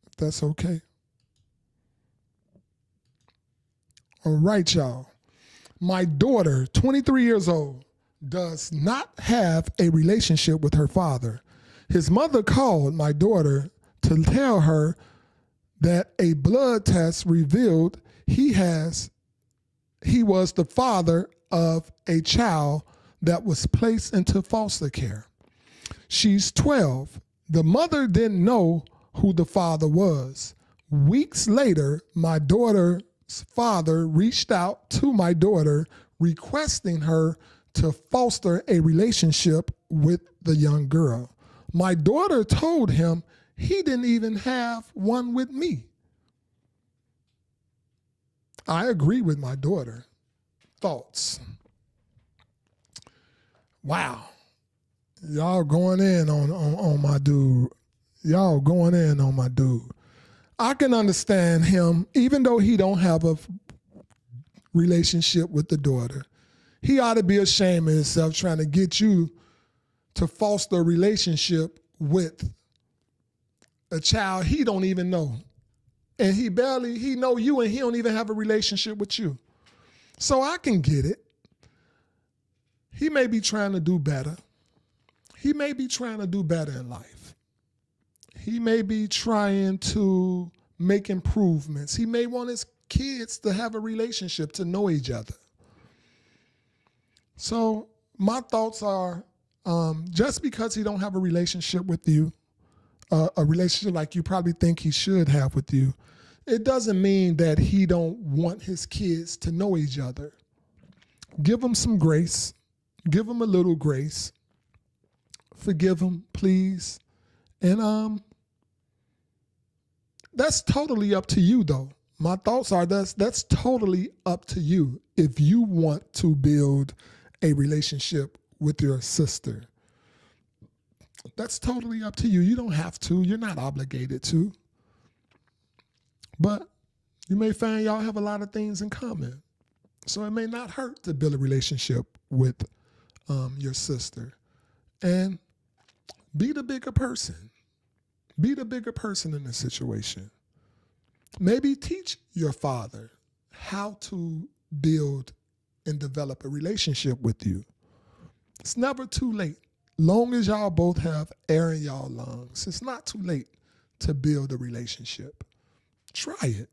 if that's okay? All right, y'all. My daughter, 23 years old, does not have a relationship with her father. His mother called my daughter to tell her that a blood test revealed he was the father of a child that was placed into foster care. She's 12. The mother didn't know who the father was. Weeks later, my daughter's father reached out to my daughter requesting her to foster a relationship with the young girl. My daughter told him he didn't even have one with me. I agree with my daughter. Thoughts? Wow. Y'all going in on my dude. Y'all going in on my dude. I can understand him, even though he don't have a relationship with the daughter. He ought to be ashamed of himself trying to get you to foster a relationship with a child he don't even know. And he know you and he don't even have a relationship with you. So I can get it. He may be trying to do better. He may be trying to do better in life. He may be trying to make improvements. He may want his kids to have a relationship, to know each other. So my thoughts are, just because he don't have a relationship with you, a relationship like you probably think he should have with you, it doesn't mean that he don't want his kids to know each other. Give him some grace. Give him a little grace. Forgive him, please. And that's totally up to you, though. My thoughts are that's totally up to you if you want to build a relationship with your sister. That's totally up to you. You don't have to. You're not obligated to. But you may find y'all have a lot of things in common. So it may not hurt to build a relationship with your sister. And be the bigger person. Be the bigger person in the situation. Maybe teach your father how to build and develop a relationship with you. It's never too late. Long as y'all both have air in y'all lungs, it's not too late to build a relationship. Try it.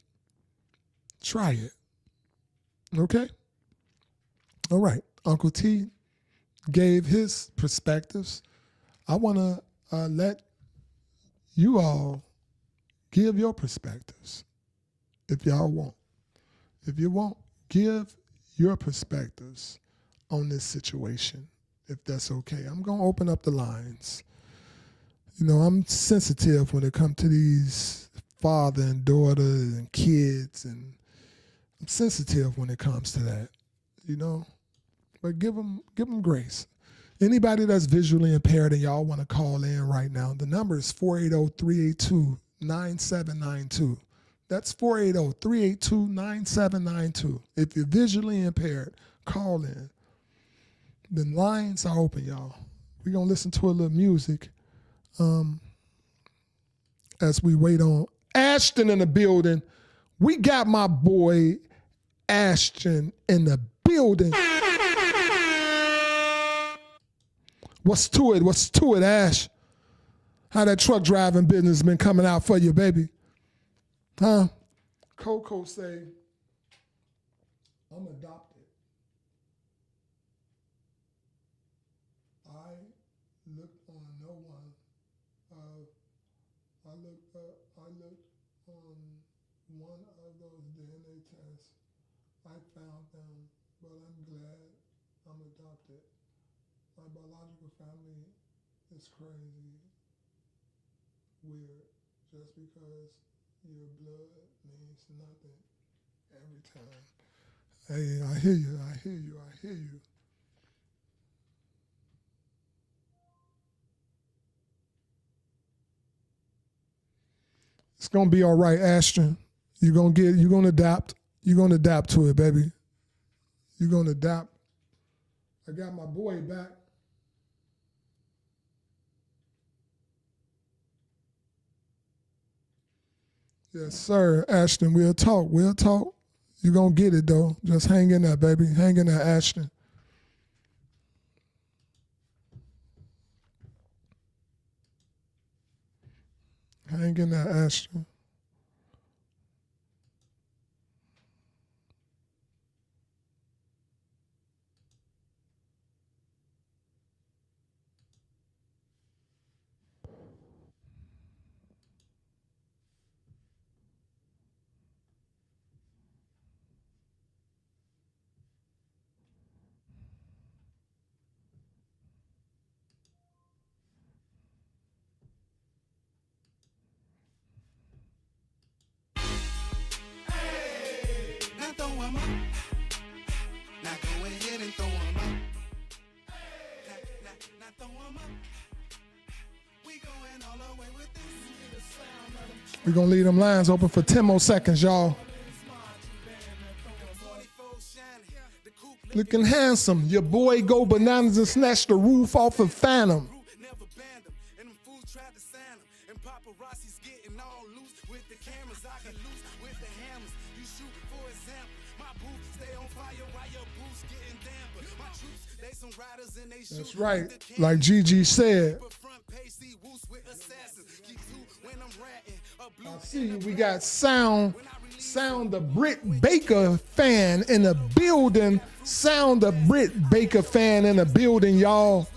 Try it. Okay? All right. Uncle T gave his perspectives. I want to let you all give your perspectives if y'all want. If you want, give your perspectives on this situation, if that's okay. I'm going to open up the lines. You know, I'm sensitive when it comes to these father and daughter and kids, and I'm sensitive when it comes to that, you know. But give them grace. Anybody that's visually impaired and y'all want to call in right now, the number is 480-382-9792. That's 480-382-9792. If you're visually impaired, call in. The lines are open, y'all. We're going to listen to a little music as we wait on Ashton in the building. We got my boy Ashton in the building. What's to it? What's to it, Ash? How that truck driving business been coming out for you, baby? Huh? Coco say, I'm adopted. I looked on no one. I looked on one of those DNA tests. I found them, but I'm glad I'm adopted. My biological family is crazy, weird, just because your blood means nothing every time. Hey, I hear you, I hear you, I hear you. It's gonna be all right, Ashton. You're gonna adapt. You're gonna adapt to it, baby. You're gonna adapt. I got my boy back. Yes, sir, Ashton. We'll talk. We'll talk. You're going to get it, though. Just hang in there, baby. Hang in there, Ashton. I ain't getting that Astra. Now throw 'em up. Now go ahead and throw 'em up. Now throw 'em up. We going all the way with this. We're going to leave them lines open for 10 more seconds, y'all. Looking handsome. Your boy go bananas and snatch the roof off of Phantom. Never banned them, and them fools tried to sign them. And paparazzi's getting all loose with the cameras. I get loose with the hammers. You shoot, for example. My boots stay on fire while your boots getting damper. My troops, they some riders and they shoot. That's right. Like Gigi said. I see we got Sound the Britt Baker fan in the building. Sound the Britt Baker fan in the building, y'all.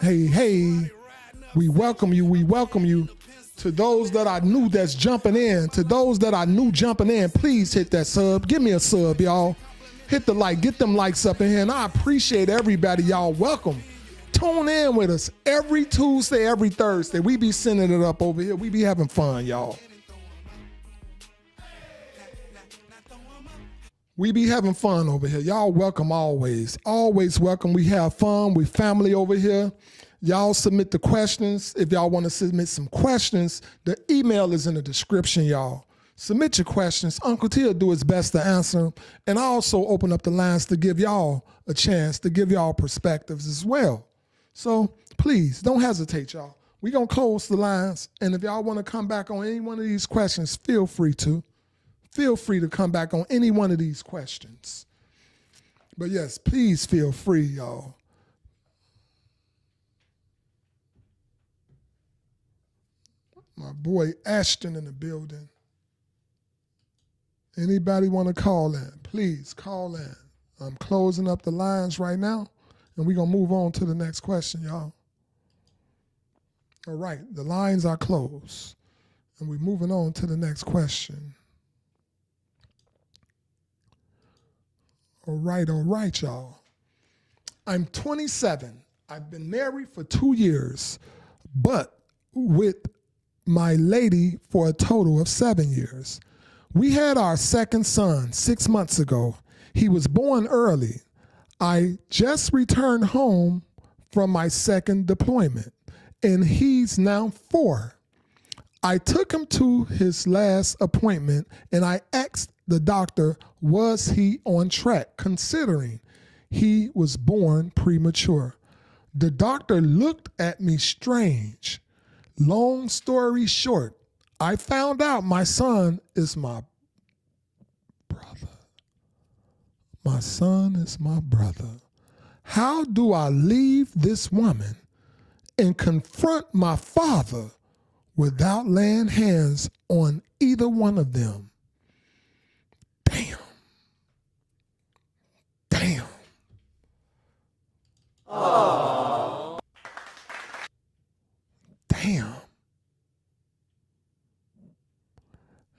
Hey, we welcome you. We welcome you. To those that I knew that's jumping in, to those that I knew jumping in, please hit that sub. Give me a sub, y'all. Hit the like, get them likes up in here. And I appreciate everybody, y'all. Welcome. Tune in with us every Tuesday, every Thursday. We be sending it up over here. We be having fun, y'all. We be having fun over here. Y'all welcome always. Always welcome. We have fun. We family over here. Y'all submit the questions. If y'all want to submit some questions, the email is in the description, y'all. Submit your questions. Uncle T will do his best to answer them. And I also open up the lines to give y'all a chance, to give y'all perspectives as well. So please don't hesitate, y'all. We're going to close the lines. And if y'all want to come back on any one of these questions, feel free to. Feel free to come back on any one of these questions. But yes, please feel free, y'all. My boy Ashton in the building. Anybody want to call in? Please call in. I'm closing up the lines right now, and we're going to move on to the next question, y'all. All right, the lines are closed, and we're moving on to the next question. All right, y'all. I'm 27. I've been married for 2 years, but with my lady for a total of 7 years. We had our second son 6 months ago. He was born early. I just returned home from my second deployment, and he's now 4. I took him to his last appointment, and I asked the doctor, was he on track, considering he was born premature? The doctor looked at me strange. Long story short, I found out my son is my brother. My son is my brother. How do I leave this woman and confront my father without laying hands on either one of them? Damn. Oh. Damn.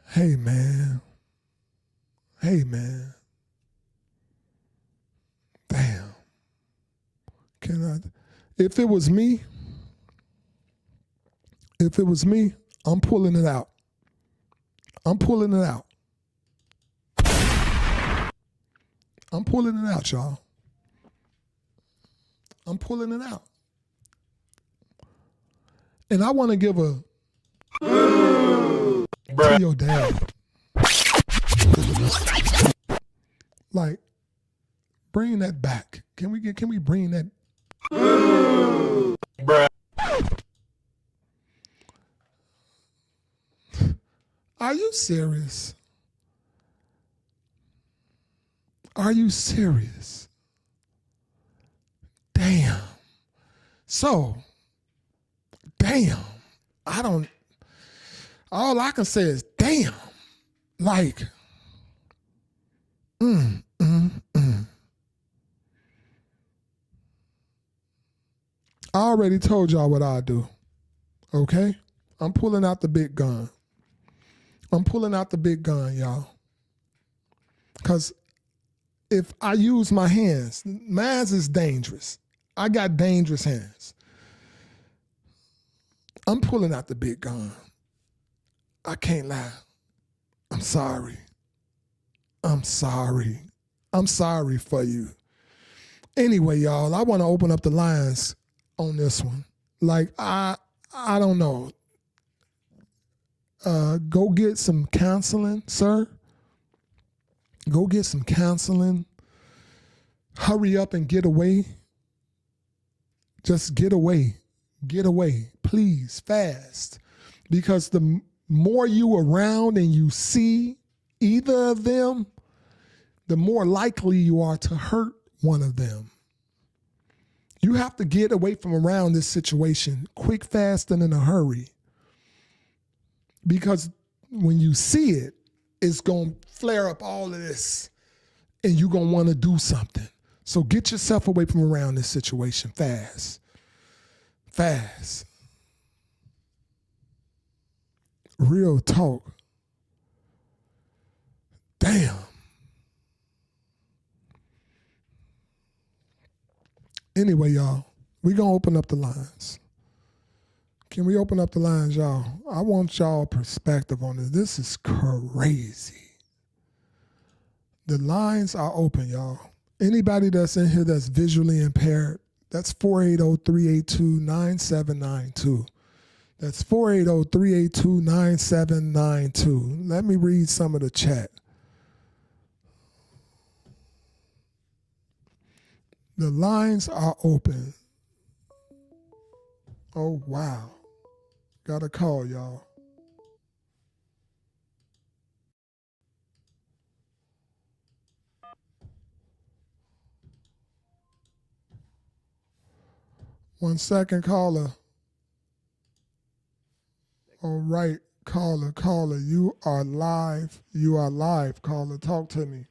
Hey, man. Damn. If it was me, I'm pulling it out. I'm pulling it out, y'all. I'm pulling it out. And I want to give a to your dad. Like, bring that back. Can we bring that? Bruh. Are you serious? Are you serious? Damn. So, damn, all I can say is damn. Like, mm, mm, mm. I already told y'all what I do, okay? I'm pulling out the big gun. Y'all. Because if I use my hands, mine is dangerous. I got dangerous hands. I'm pulling out the big gun. I can't lie. I'm sorry. I'm sorry for you. Anyway, y'all, I want to open up the lines on this one. Like, I don't know. Go get some counseling, sir. Go get some counseling. Hurry up and get away. Just get away. Get away. Please, fast. Because the more you around and you see either of them, the more likely you are to hurt one of them. You have to get away from around this situation quick, fast, and in a hurry. Because when you see it, it's going to flare up all of this and you're going to want to do something. So get yourself away from around this situation fast. Fast. Real talk. Damn. Anyway, y'all, we're going to open up the lines. Can we open up the lines, y'all? I want y'all perspective on this. This is crazy. The lines are open, y'all. Anybody that's in here that's visually impaired, that's 480-382-9792. That's 480-382-9792. Let me read some of the chat. The lines are open. Oh, wow. Got a call, y'all. One second, caller. All right, caller. You are live, caller. Talk to me.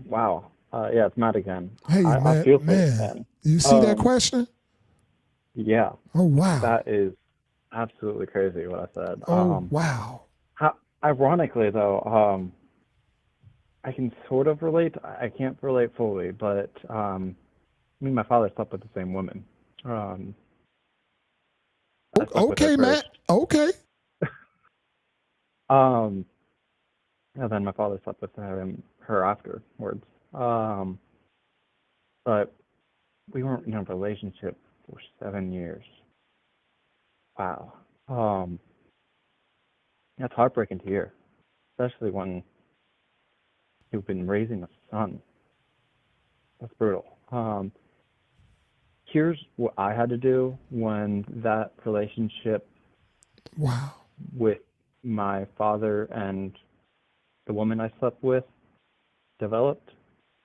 Wow. Yeah, it's Matt again. Hey, I feel for this, man. You see that question? Yeah. Oh, wow. That is absolutely crazy what I said. Oh, wow. Ironically, though, I can sort of relate. I can't relate fully, but me and my father slept with the same woman. I slept with her Okay, Matt. first. Okay. And then my father slept with her afterwards. But we weren't in a relationship for 7 years. Wow. That's heartbreaking to hear, especially when you've been raising a son. That's brutal. Here's what I had to do when that relationship with my father and the woman I slept with developed.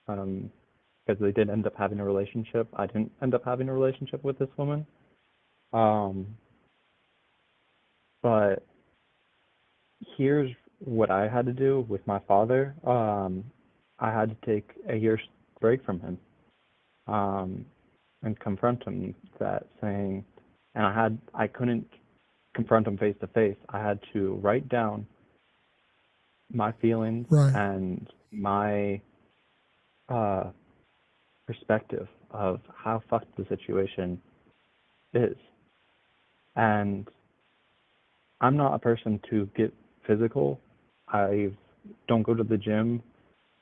Because they did end up having a relationship. I didn't end up having a relationship with this woman. But here's what I had to do with my father. I had to take a year's break from him and confront him and I couldn't confront him face to face. I had to write down my feelings and my perspective of how fucked the situation is. And I'm not a person to get physical. I don't go to the gym.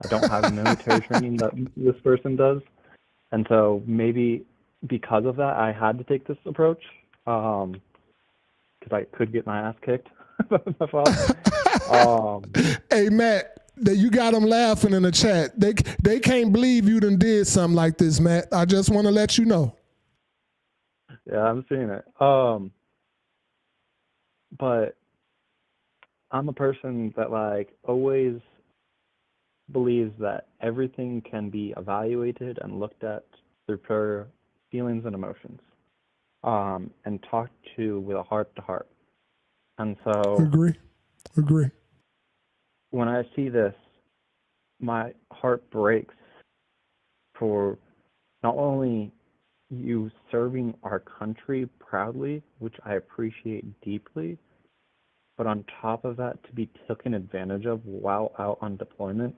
I don't have military training that this person does. And so maybe because of that, I had to take this approach because I could get my ass kicked by my father. Hey, Matt, you got them laughing in the chat. They can't believe you done did something like this, Matt. I just want to let you know. Yeah, I'm seeing it. But I'm a person that always believes that everything can be evaluated and looked at through pure feelings and emotions. and talked to with a heart to heart. And so Agree. Agree. when I see this, my heart breaks for not only you serving our country proudly, which I appreciate deeply, but on top of that, to be taken advantage of while out on deployment.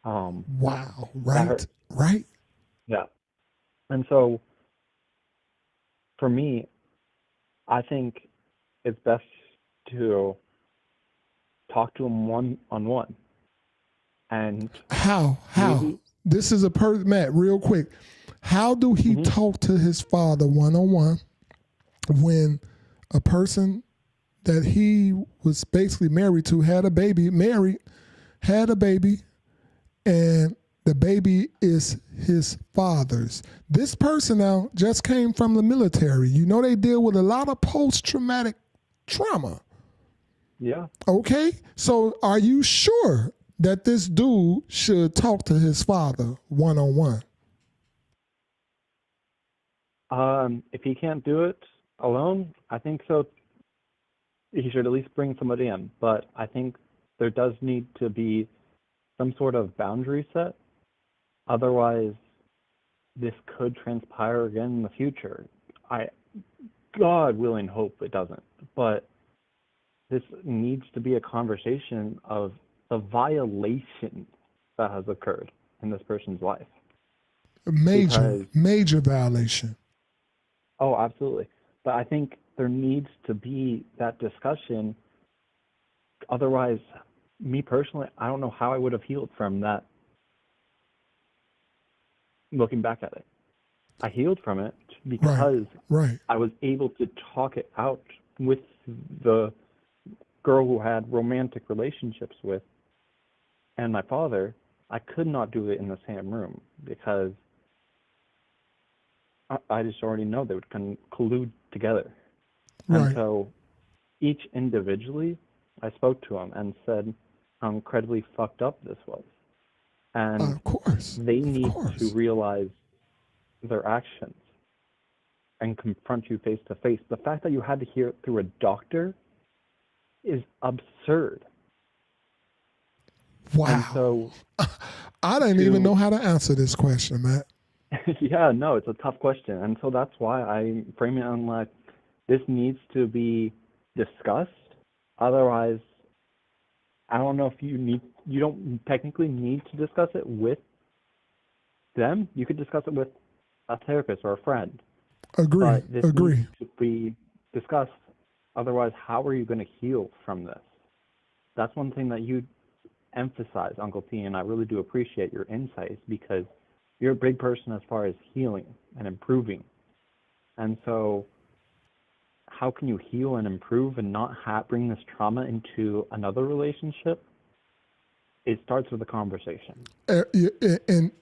Wow. That Right. hurts. Right. Yeah. And so for me, I think it's best to talk to him one on one. And How? maybe, This is Matt, real quick. How do he talk to his father one on one when a person that he was basically married to had a baby, had a baby, and the baby is his father's? This person now just came from the military. You know, they deal with a lot of post-traumatic trauma. yeah, Okay? So are you sure that this dude should talk to his father one on one? if he can't do it alone, I think so. He should at least bring somebody in. But I think there does need to be some sort of boundary set. Otherwise, this could transpire again in the future. I, God willing, hope it doesn't. But this needs to be a conversation of the violation that has occurred in this person's life. Because, Major violation. oh, absolutely. But I think there needs to be that discussion. Otherwise, me personally, I don't know how I would have healed from that. Looking back at it, I healed from it because Right. I was able to talk it out with the girl who had romantic relationships with and my father. I could not do it in the same room because I just already know they would collude together. And Right. so each individually, I spoke to them and said how incredibly fucked up this was. And Of course. they Of need course. to realize their actions and confront you face to face. The fact that you had to hear it through a doctor is absurd. Wow. And so I didn't even know how to answer this question, Matt. yeah, no, it's a tough question. And so that's why I frame it on like this needs to be discussed. Otherwise, I don't know if you don't technically need to discuss it with them. You could discuss it with a therapist or a friend. Agree. But this Agree. needs to be discussed. Otherwise, how are you going to heal from this? That's one thing that you emphasize, Uncle T, and I really do appreciate your insights because you're a big person as far as healing and improving. And so how can you heal and improve and not bring this trauma into another relationship? It starts with a conversation. And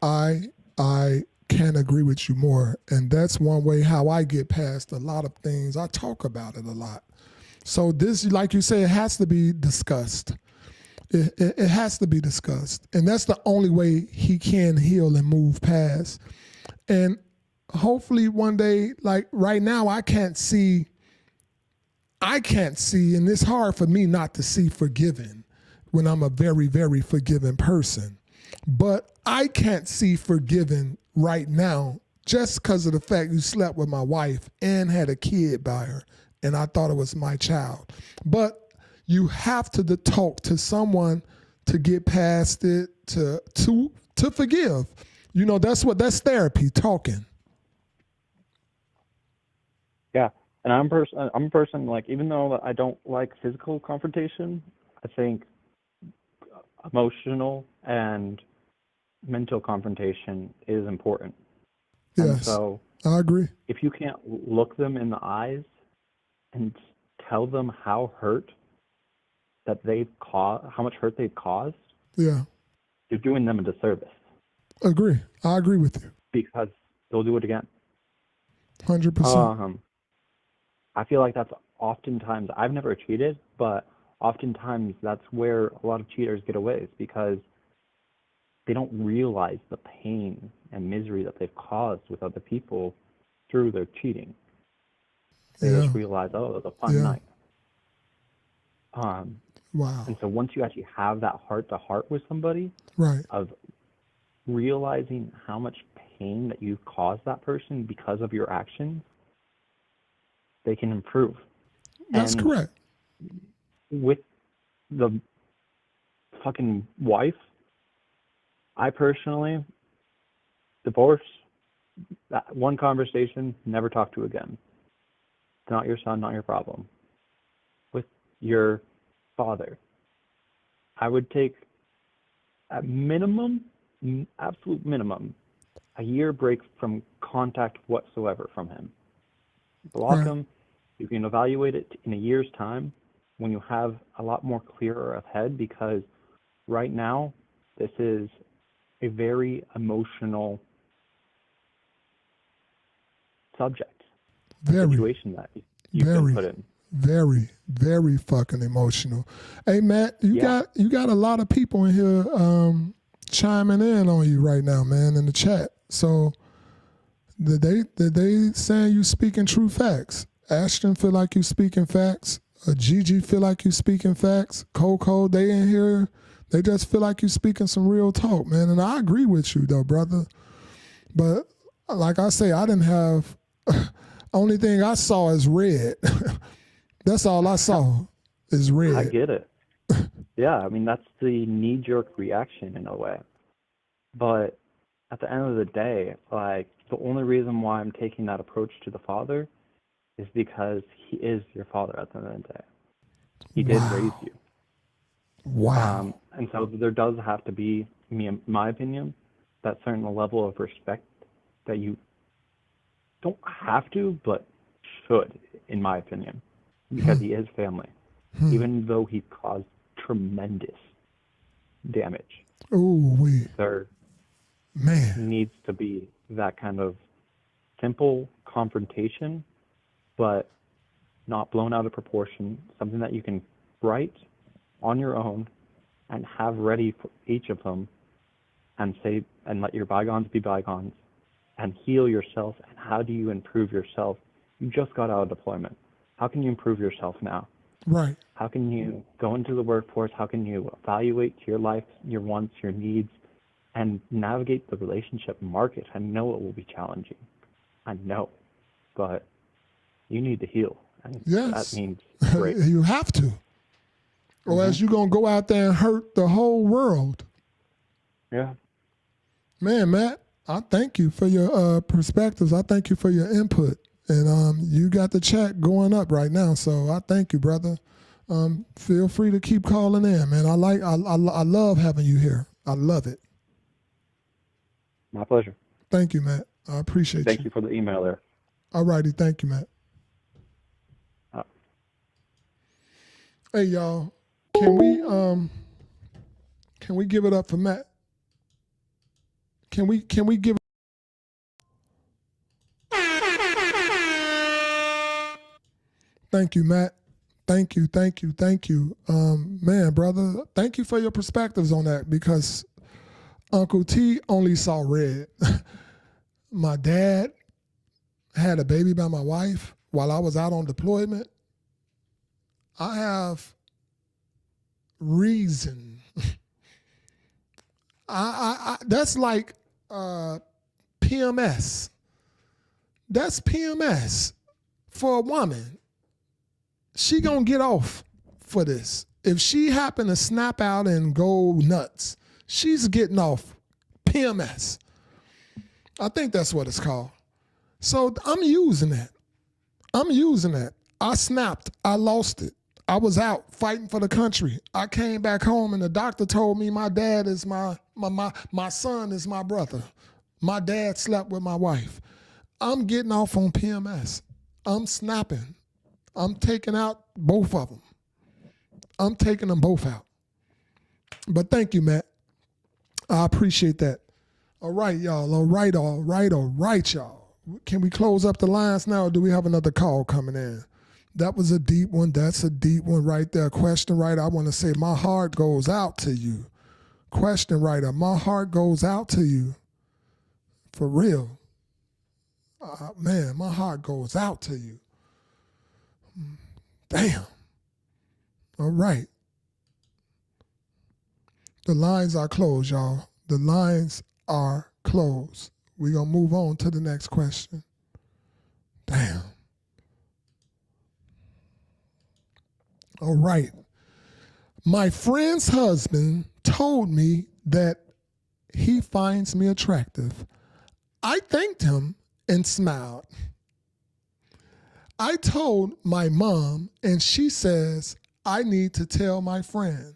I can't agree with you more. And that's one way how I get past a lot of things. I talk about it a lot. So this, like you say, it has to be discussed. It has to be discussed. And that's the only way he can heal and move past. And hopefully one day, like right now, I can't see, and it's hard for me not to see forgiving when I'm a very, very forgiving person. But I can't see forgiving right now just because of the fact you slept with my wife and had a kid by her, and I thought it was my child. But you have to talk to someone to get past it, to forgive. You know, that's therapy, talking. Yeah. And I'm a person like, even though I don't like physical confrontation, I think emotional and mental confrontation is important. Yes, and so I agree. if you can't look them in the eyes and tell them how much hurt they've caused, Yeah, you're doing them a disservice agree. I agree with you. because they'll do it again. 100%. I feel like that's oftentimes, I've never cheated, but oftentimes that's where a lot of cheaters get away, is because they don't realize the pain and misery that they've caused with other people through their cheating. They Yeah. just realize, oh, it was a fun Yeah. night. Wow. And so once you actually have that heart-to-heart with somebody Right. of realizing how much pain that you've caused that person because of your actions, they can improve. That's And correct. with the fucking wife, I personally, divorce, that one conversation, never talk to again. It's not your son, not your problem. With your father, I would take at minimum, absolute minimum, a year break from contact whatsoever from him. Block Right. him. You can evaluate it in a year's time when you have a lot more clearer of head, because right now this is a very emotional subject, Very, situation that you've been very, put in. very, very fucking emotional. Hey Matt, you Yeah. got a lot of people in here chiming in on you right now, man, in the chat. So did they saying you speaking true facts? Ashton feel like you speaking facts. Gigi feel like you speaking facts. Coco, they in here. They just feel like you speaking some real talk, man. And I agree with you though, brother. But like I say, I didn't have only thing I saw is red. That's all I saw is red. I get it. Yeah, I mean, that's the knee-jerk reaction in a way. But at the end of the day, like, the only reason why I'm taking that approach to the father is because he is your father at the end of the day. He did Wow. raise you. Wow. And so there does have to be, in my opinion, that certain level of respect that you don't have to, but should, in my opinion, because he is family, even though he caused tremendous damage. Ooh, There man. needs to be that kind of simple confrontation, but not blown out of proportion, something that you can write on your own and have ready for each of them, and say, and let your bygones be bygones, and heal yourself. And how do you improve yourself? You just got out of deployment. How can you improve yourself now? Right. How can you go into the workforce? How can you evaluate your life, your wants, your needs, and navigate the relationship market? I know it will be challenging. I know. But you need to heal. And Yes. that means great. You have to. Or else you're going to go out there and hurt the whole world. Yeah. Man, Matt, I thank you for your perspectives. I thank you for your input. And you got the chat going up right now, so I thank you, brother. Feel free to keep calling in, man. I love having you here. I love it. My pleasure. Thank you, Matt. I appreciate Thank you for the email there. All righty, thank you, Matt. Hey, y'all, can we give it up for Matt? Can we give? Thank you, Matt. Thank you. Man, brother, thank you for your perspectives on that, because Uncle T only saw red. My dad had a baby by my wife while I was out on deployment. I have reason. I that's like PMS. That's PMS for a woman. She gonna get off for this. If she happen to snap out and go nuts, she's getting off PMS. I think that's what it's called. So I'm using that. I snapped. I lost it. I was out fighting for the country. I came back home and the doctor told me my dad is my son is my brother. My dad slept with my wife. I'm getting off on PMS. I'm snapping. I'm taking out both of them. I'm taking them both out. But thank you, Matt. I appreciate that. All right, y'all. All right, y'all. Can we close up the lines now, or do we have another call coming in? That was a deep one. That's a deep one right there. Question writer, I want to say my heart goes out to you. Question writer, my heart goes out to you. For real. Man, my heart goes out to you. Damn. All right. The lines are closed, y'all. The lines are closed. We're going to move on to the next question. Damn. All right. My friend's husband told me that he finds me attractive. I thanked him and smiled. I told my mom, and she says I need to tell my friend.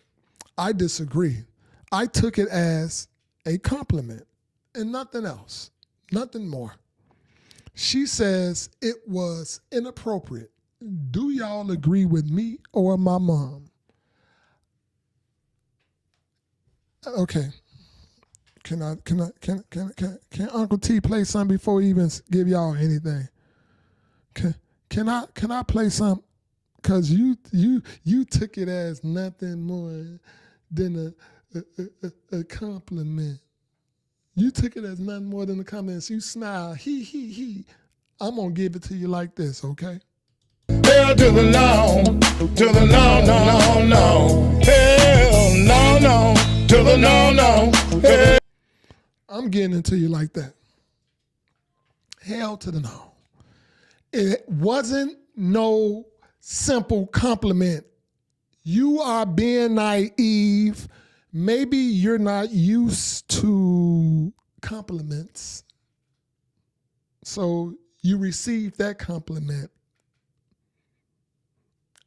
I disagree. I took it as a compliment and nothing else, nothing more. She says it was inappropriate. Do y'all agree with me or my mom? Okay. Can Uncle T play something before he even give y'all anything? Can I play something? Cause you took it as nothing more than a compliment. You took it as nothing more than a compliment. So you smile, he. I'm gonna give it to you like this, okay? Hell to the no, to the no. Hell no, to the no. Hell. I'm getting it to you like that. Hell to the no. It wasn't no simple compliment. You are being naive. Maybe you're not used to compliments. So you receive that compliment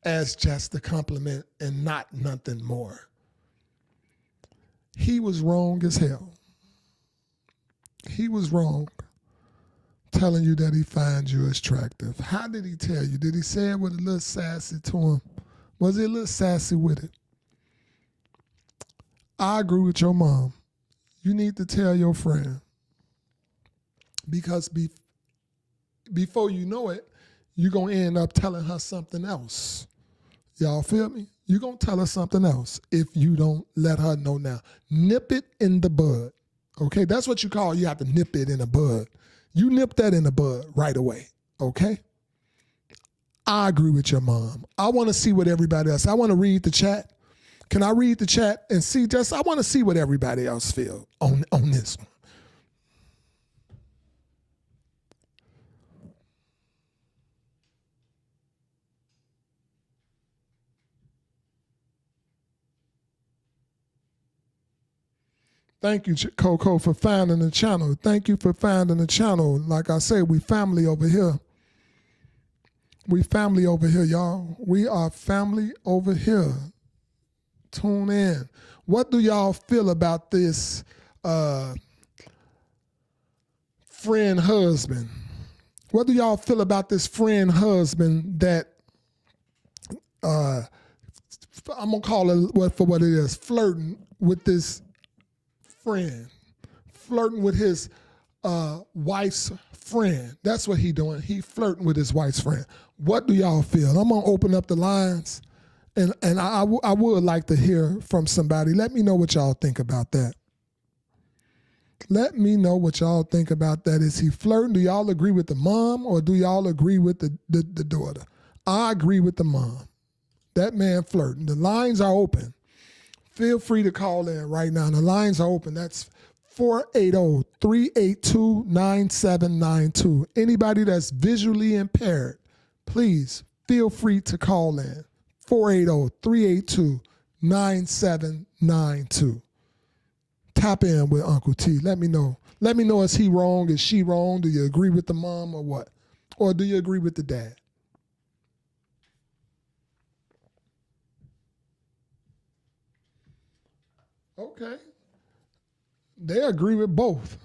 as just a compliment and not nothing more. He was wrong as hell. He was wrong telling you that he finds you attractive. How did he tell you? Did he say it with a little sassy to him? Was he a little sassy with it? I agree with your mom. You need to tell your friend. Because before you know it, you're going to end up telling her something else. Y'all feel me? You're going to tell her something else if you don't let her know now. Nip it in the bud. Okay? That's what you call you have to nip it in the bud. You nip that in the bud right away. Okay? I agree with your mom. I want to see what everybody else. I want to read the chat. Can I read the chat and see I want to see what everybody else feel on this one. Thank you, Coco, for finding the channel. Thank you for finding the channel. Like I say, we family over here. We family over here, y'all. We are family over here. Tune in. What do y'all feel about this friend husband? What do y'all feel about this friend husband that I'm going to call it for what it is, flirting with this friend, flirting with his wife's friend. That's what he doing. He flirting with his wife's friend. What do y'all feel? I'm going to open up the lines, and I would like to hear from somebody. Let me know what y'all think about that. Let me know what y'all think about that. Is he flirting? Do y'all agree with the mom, or do y'all agree with the daughter? I agree with the mom. That man flirting. The lines are open. Feel free to call in right now. The lines are open. That's 480-382-9792. Anybody that's visually impaired, please feel free to call in. 480-382-9792. Tap in with Uncle T. Let me know. Let me know, is he wrong? Is she wrong? Do you agree with the mom or what? Or do you agree with the dad? Okay. They agree with both.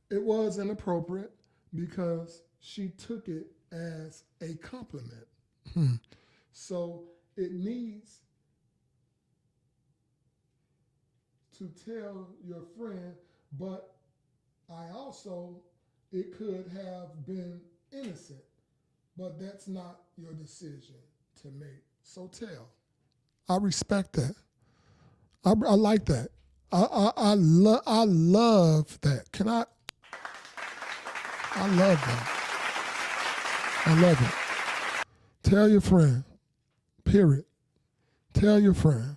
It was inappropriate because she took it as a compliment. So it needs to tell your friend, but it could have been innocent, but that's not your decision to make. So tell. I respect that. I like that. I love that. I love that. I love it. Tell your friend. Period. Tell your friend.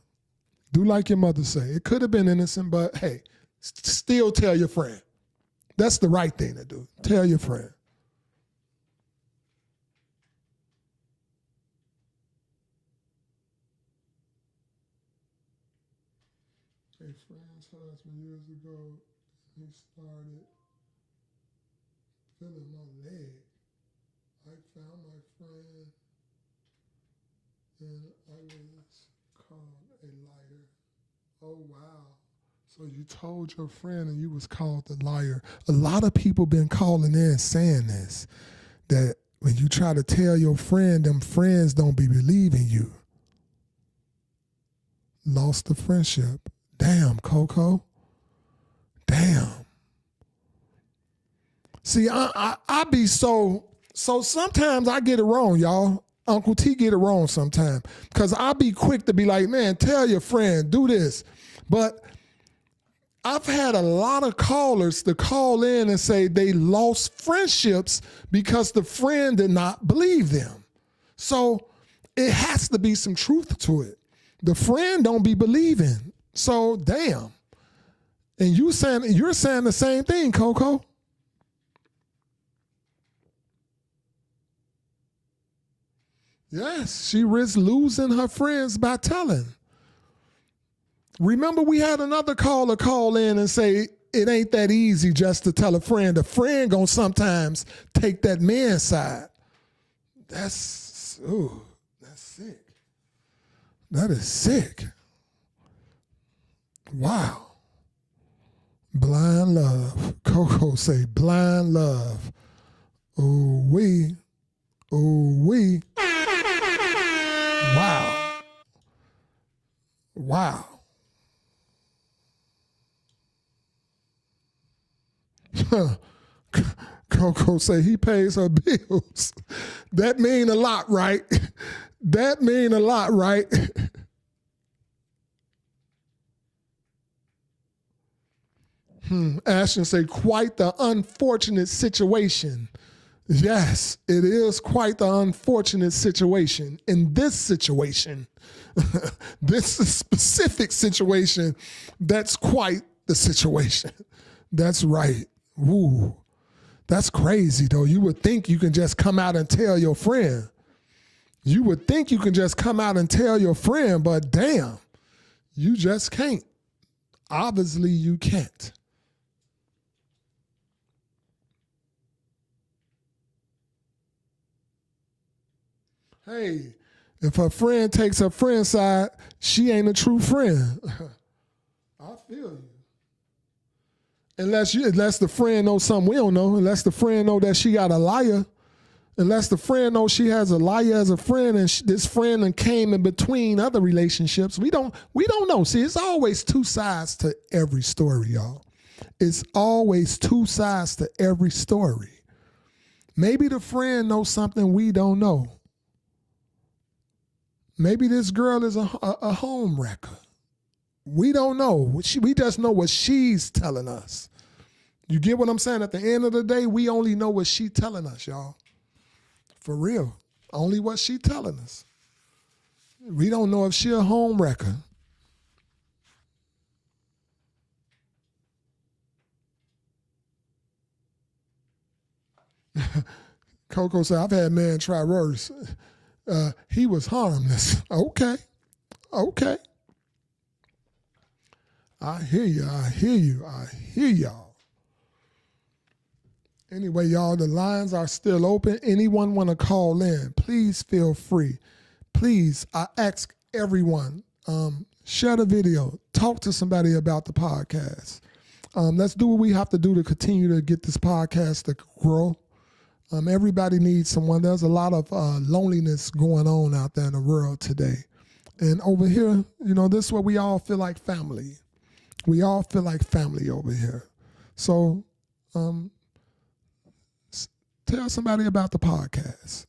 Do like your mother say. It could have been innocent, but hey, still tell your friend. That's the right thing to do. Tell your friend. A friend's husband years ago, he started feeling my leg. I found my friend and I was called a liar. Oh, wow. So you told your friend and you was called a liar. A lot of people been calling in saying this, that when you try to tell your friend, them friends don't be believing you. Lost the friendship. Damn, Coco. Damn. See, I be so sometimes I get it wrong, y'all. Uncle T get it wrong sometimes. Because I be quick to be like, man, tell your friend, do this. But I've had a lot of callers to call in and say they lost friendships because the friend did not believe them. So it has to be some truth to it. The friend don't be believing. So damn. And you're saying the same thing, Coco. Yes, she risks losing her friends by telling. Remember, we had another caller call in and say it ain't that easy just to tell a friend. A friend gonna sometimes take that man's side. That's sick. That is sick. Wow. Blind love. Coco say blind love. Ooh wee. Ooh wee. Wow. Wow. Coco say he pays her bills. That mean a lot, right? That mean a lot, right? Ashton say, quite the unfortunate situation. Yes, it is quite the unfortunate situation. In this situation, this specific situation, that's quite the situation. That's right. Woo. That's crazy, though. You would think you can just come out and tell your friend. You would think you can just come out and tell your friend, but damn, you just can't. Obviously, you can't. Hey, if her friend takes her friend's side, she ain't a true friend. I feel you. Unless the friend knows something we don't know, unless the friend know that she got a liar, unless the friend knows she has a liar as a friend and this friend and came in between other relationships, we don't know. See, it's always two sides to every story, y'all. It's always two sides to every story. Maybe the friend knows something we don't know. Maybe this girl is a home wrecker. We don't know. We just know what she's telling us. You get what I'm saying? At the end of the day, we only know what she's telling us, y'all. For real. Only what she's telling us. We don't know if she a home wrecker. Coco said, I've had man try worse. He was harmless. Okay. I hear you. I hear y'all. Anyway, y'all, the lines are still open. Anyone want to call in, please feel free. Please, I ask everyone, share the video. Talk to somebody about the podcast. Let's do what we have to do to continue to get this podcast to grow. Everybody needs someone. There's a lot of loneliness going on out there in the world today. And over here, this is where we all feel like family. We all feel like family over here. So tell somebody about the podcast.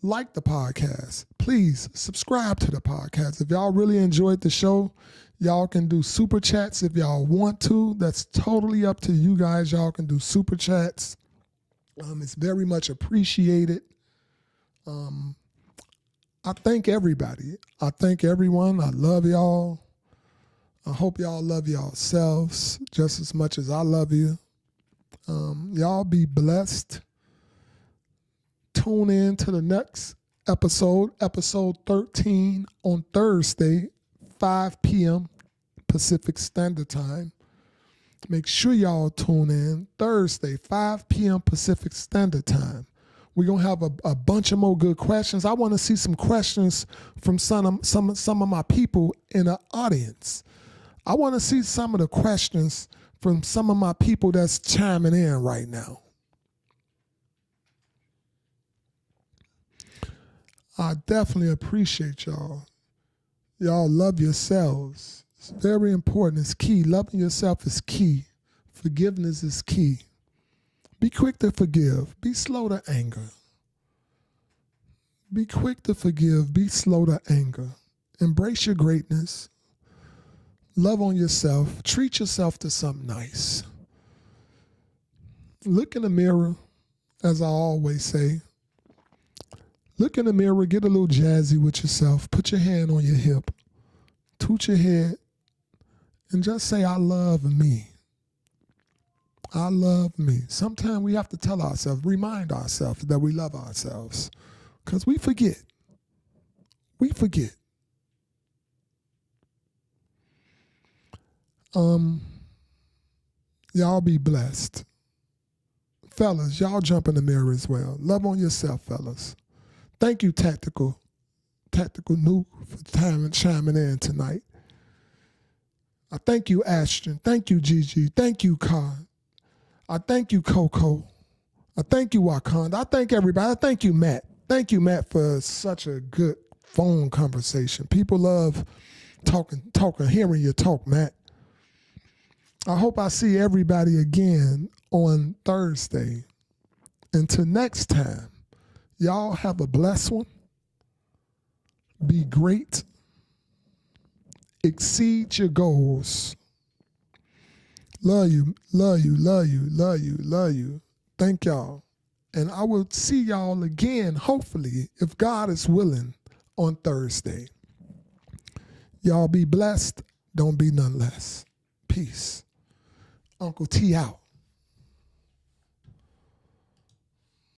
Like the podcast. Please subscribe to the podcast. If y'all really enjoyed the show, y'all can do super chats if y'all want to. That's totally up to you guys. Y'all can do super chats. It's very much appreciated. I thank everybody. I thank everyone. I love y'all. I hope y'all love yourselves just as much as I love you. Y'all be blessed. Tune in to the next episode 13 on Thursday, 5 p.m. Pacific Standard Time. Make sure y'all tune in Thursday, 5 p.m. Pacific Standard Time. We're going to have a bunch of more good questions. I want to see some questions from some of my people in the audience. I want to see some of the questions from some of my people that's chiming in right now. I definitely appreciate y'all. Y'all love yourselves. It's very important. It's key. Loving yourself is key. Forgiveness is key. Be quick to forgive. Be slow to anger. Be quick to forgive. Be slow to anger. Embrace your greatness. Love on yourself. Treat yourself to something nice. Look in the mirror, as I always say. Look in the mirror, get a little jazzy with yourself. Put your hand on your hip. Toot your head. And just say, I love me. I love me. Sometimes we have to tell ourselves, remind ourselves that we love ourselves. Because we forget. We forget. Y'all be blessed. Fellas, y'all jump in the mirror as well. Love on yourself, fellas. Thank you, Tactical Nuke, for chiming in tonight. I thank you, Ashton. Thank you, Gigi. Thank you, Khan. I thank you, Coco. I thank you, Wakanda. I thank everybody. I thank you, Matt. Thank you, Matt, for such a good phone conversation. People love talking, hearing you talk, Matt. I hope I see everybody again on Thursday. Until next time, y'all have a blessed one. Be great. Exceed your goals. Love you, love you, love you, love you, love you. Thank y'all. And I will see y'all again, hopefully, if God is willing, on Thursday. Y'all be blessed. Don't be none less. Peace. Uncle T out.